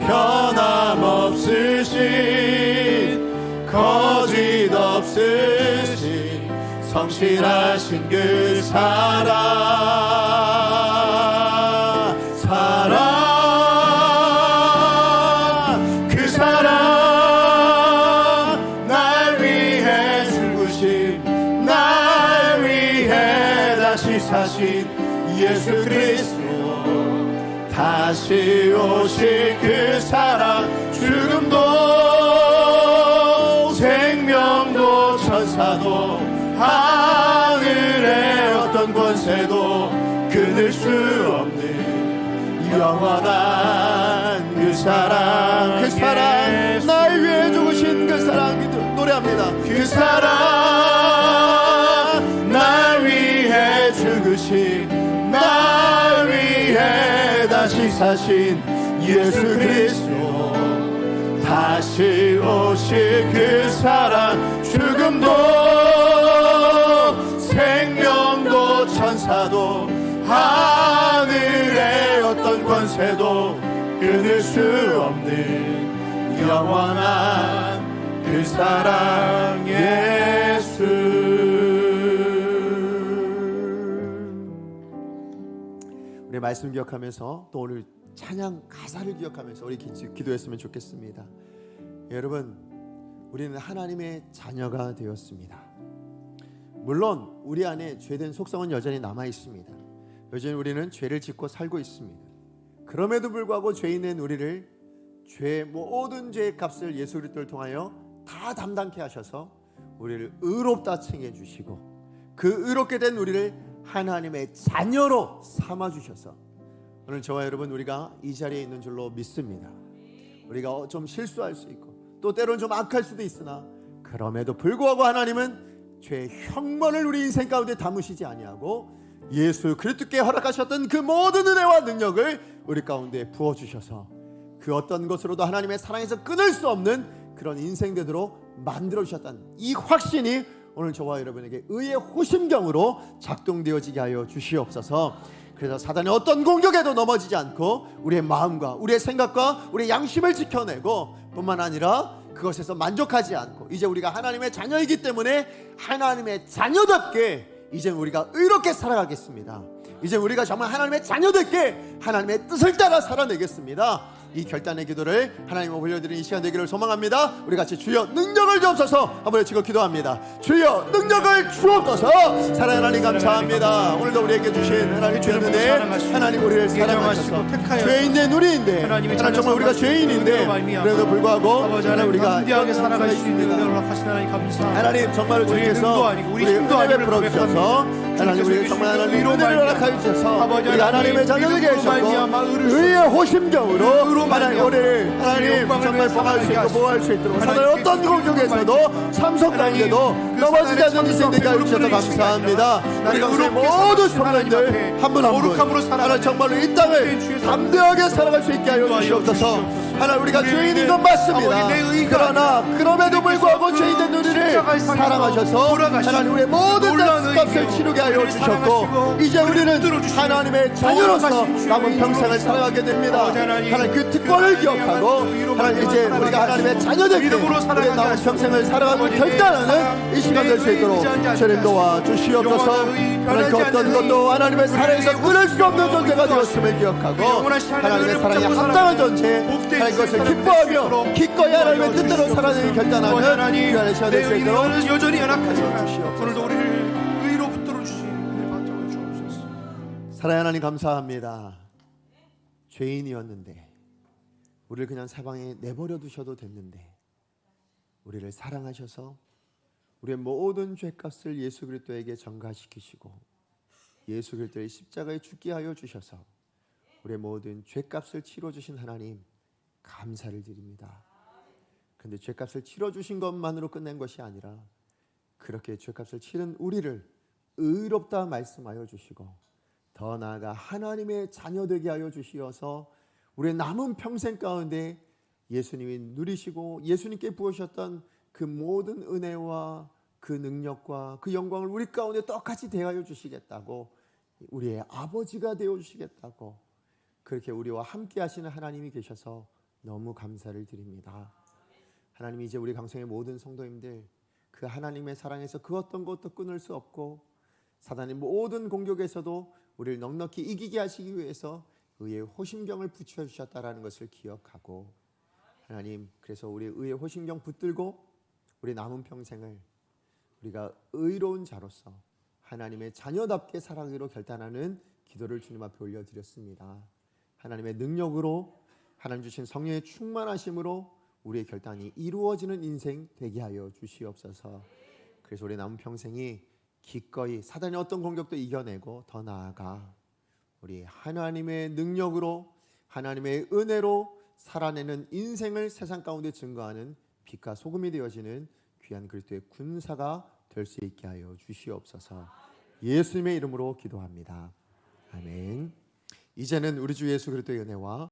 변함없으신 거짓 없으신 성실하신 그 그 사랑 날 위해 죽으신 날 위해 다시 사신 예수 그리스도 다시 오실 그 사랑 죽음도 생명도 천사도 하늘의 어떤 권세도 끊을 수 없는 영원한 그 사랑 날 위해 죽으신 그 사랑 노래합니다. 그 사랑 날 위해 죽으신 날 위해 다시 사신 예수 그리스도 다시 오실 그 사랑 죽음도 생명도 천사도 하늘의 어떤 권세도 끊을 수 없는 영원한 그 사랑 예수. 우리 말씀 기억하면서 또 오늘 찬양 가사를 기억하면서 우리 기도했으면 좋겠습니다. 여러분, 우리는 하나님의 자녀가 되었습니다. 물론 우리 안에 죄된 속성은 여전히 남아 있습니다. 여전히 우리는 죄를 짓고 살고 있습니다. 그럼에도 불구하고 죄인된 우리를 모든 죄의 값을 예수 그리스도를 통하여 다 담당케 하셔서 우리를 의롭다 칭해 주시고 그 의롭게 된 우리를 하나님의 자녀로 삼아 주셔서 오늘 저와 여러분 우리가 이 자리에 있는 줄로 믿습니다. 우리가 좀 실수할 수 있고 또 때로는 좀 악할 수도 있으나 그럼에도 불구하고 하나님은 죄의 형벌을 우리 인생 가운데 담으시지 아니하고 예수 그리스도께 허락하셨던 그 모든 은혜와 능력을 우리 가운데 부어주셔서 그 어떤 것으로도 하나님의 사랑에서 끊을 수 없는 그런 인생 되도록 만들어주셨다는 이 확신이 오늘 저와 여러분에게 의의 호심경으로 작동되어지게 하여 주시옵소서. 그래서 사단의 어떤 공격에도 넘어지지 않고 우리의 마음과 우리의 생각과 우리의 양심을 지켜내고 뿐만 아니라 그것에서 만족하지 않고 이제 우리가 하나님의 자녀이기 때문에 하나님의 자녀답게 이제 우리가 의롭게 살아가겠습니다. 이제 우리가 정말 하나님의 자녀답게 하나님의 뜻을 따라 살아내겠습니다. 이 결단의 기도를 하나님을 올려드리는 이 시간 되기를 소망합니다. 우리 같이 주여 능력을 주옵소서 한번 외치고 기도합니다. 주여 능력을 주옵소서. 사랑하는 하나님 감사합니다. 오늘도 우리에게 주신 하나님의 은혜, 하나님 우리를 사랑하셔서 죄인된 우리인데 하나님 정말 우리가 죄인인데 그래도 불구하고 하나님 우리가 담대하게 살아갈 수 있는 은혜를 허락하신 하나님 감사합니다. 하나님 정말로 주께서 우리의 은혜를 풀어주셔서 하나님 우리를 정말 하나님 은혜를 허락하여 주셔서 우리가 하나님의 자녀되게 하셨고 의의 호심경으로 하나님 우리를 하나님 정말 범할 수 있고 보호할 수 있도록 사단의 어떤 공격에서도 참석 가운데도 넘어지지 않는 인생 되게 하여 주셔서 감사합니다. 우리 가운데 모든 성도님들 한 분 한 분 하나님 정말로 이 땅을 담대하게 살아갈 수 있게 하여 주시옵소서. 하나님 우리가 죄인인 건 맞습니다. 그러나 그럼에도 불구하고 죄인된 우리를 사랑하셔서 하나님 우리의 모든 값을 치르게 하여 주셨고 이제 우리는 하나님의 자녀로서 남은 평생을 살아가게 됩니다. 하나님 그 특권을 기억하고 하나님 이제 우리가 하나님의 자녀들께 우리의 남은 평생을 살아가는 결단하는 이 시간 될 수 있도록 주님 도와주시옵소서. 하나님 그 어떤 것도 하나님의 사랑에서 끊을 수 없는 존재가 되었음을 기억하고 하나님의 사랑에 합당한 존재 하나님 것을 기뻐하며 기꺼이 하나님의 뜻대로 살아내는 결단하는 귀한 시간 될 수 있도록 여전히 연약하지만 오늘도 우리를 의로 붙들어 주신 은혜 받들어 주옵소서. 사랑하는 하나님 감사합니다. 죄인이었는데 우리를 그냥 사방에 내버려 두셔도 됐는데 우리를 사랑하셔서 우리의 모든 죄값을 예수 그리스도에게 전가시키시고 예수 그리스도의 십자가에 죽게 하여 주셔서 우리의 모든 죄값을 치러주신 하나님 감사를 드립니다. 그런데 죄값을 치러주신 것만으로 끝낸 것이 아니라 그렇게 죄값을 치른 우리를 의롭다 말씀하여 주시고 더 나아가 하나님의 자녀 되게 하여 주시어서 우리의 남은 평생 가운데 예수님이 누리시고 예수님께 부으셨던 그 모든 은혜와 그 능력과 그 영광을 우리 가운데 똑같이 대하여 주시겠다고 우리의 아버지가 되어 주시겠다고 그렇게 우리와 함께 하시는 하나님이 계셔서 너무 감사를 드립니다. 하나님 이제 우리 강성의 모든 성도님들 그 하나님의 사랑에서 그 어떤 것도 끊을 수 없고 사단의 모든 공격에서도 우리를 넉넉히 이기게 하시기 위해서 의의 호심경을 붙여주셨다라는 것을 기억하고 하나님 그래서 우리 의의 호심경 붙들고 우리 남은 평생을 우리가 의로운 자로서 하나님의 자녀답게 살아가기로 결단하는 기도를 주님 앞에 올려드렸습니다. 하나님의 능력으로 하나님 주신 성령의 충만하심으로 우리의 결단이 이루어지는 인생 되게 하여 주시옵소서. 그래서 우리 남은 평생이 기꺼이 사단의 어떤 공격도 이겨내고 더 나아가 우리 하나님의 능력으로 하나님의 은혜로 살아내는 인생을 세상 가운데 증거하는 빛과 소금이 되어지는 귀한 그리스도의 군사가 될 수 있게 하여 주시옵소서. 예수님의 이름으로 기도합니다. 아멘. 이제는 우리 주 예수 그리스도의 은혜와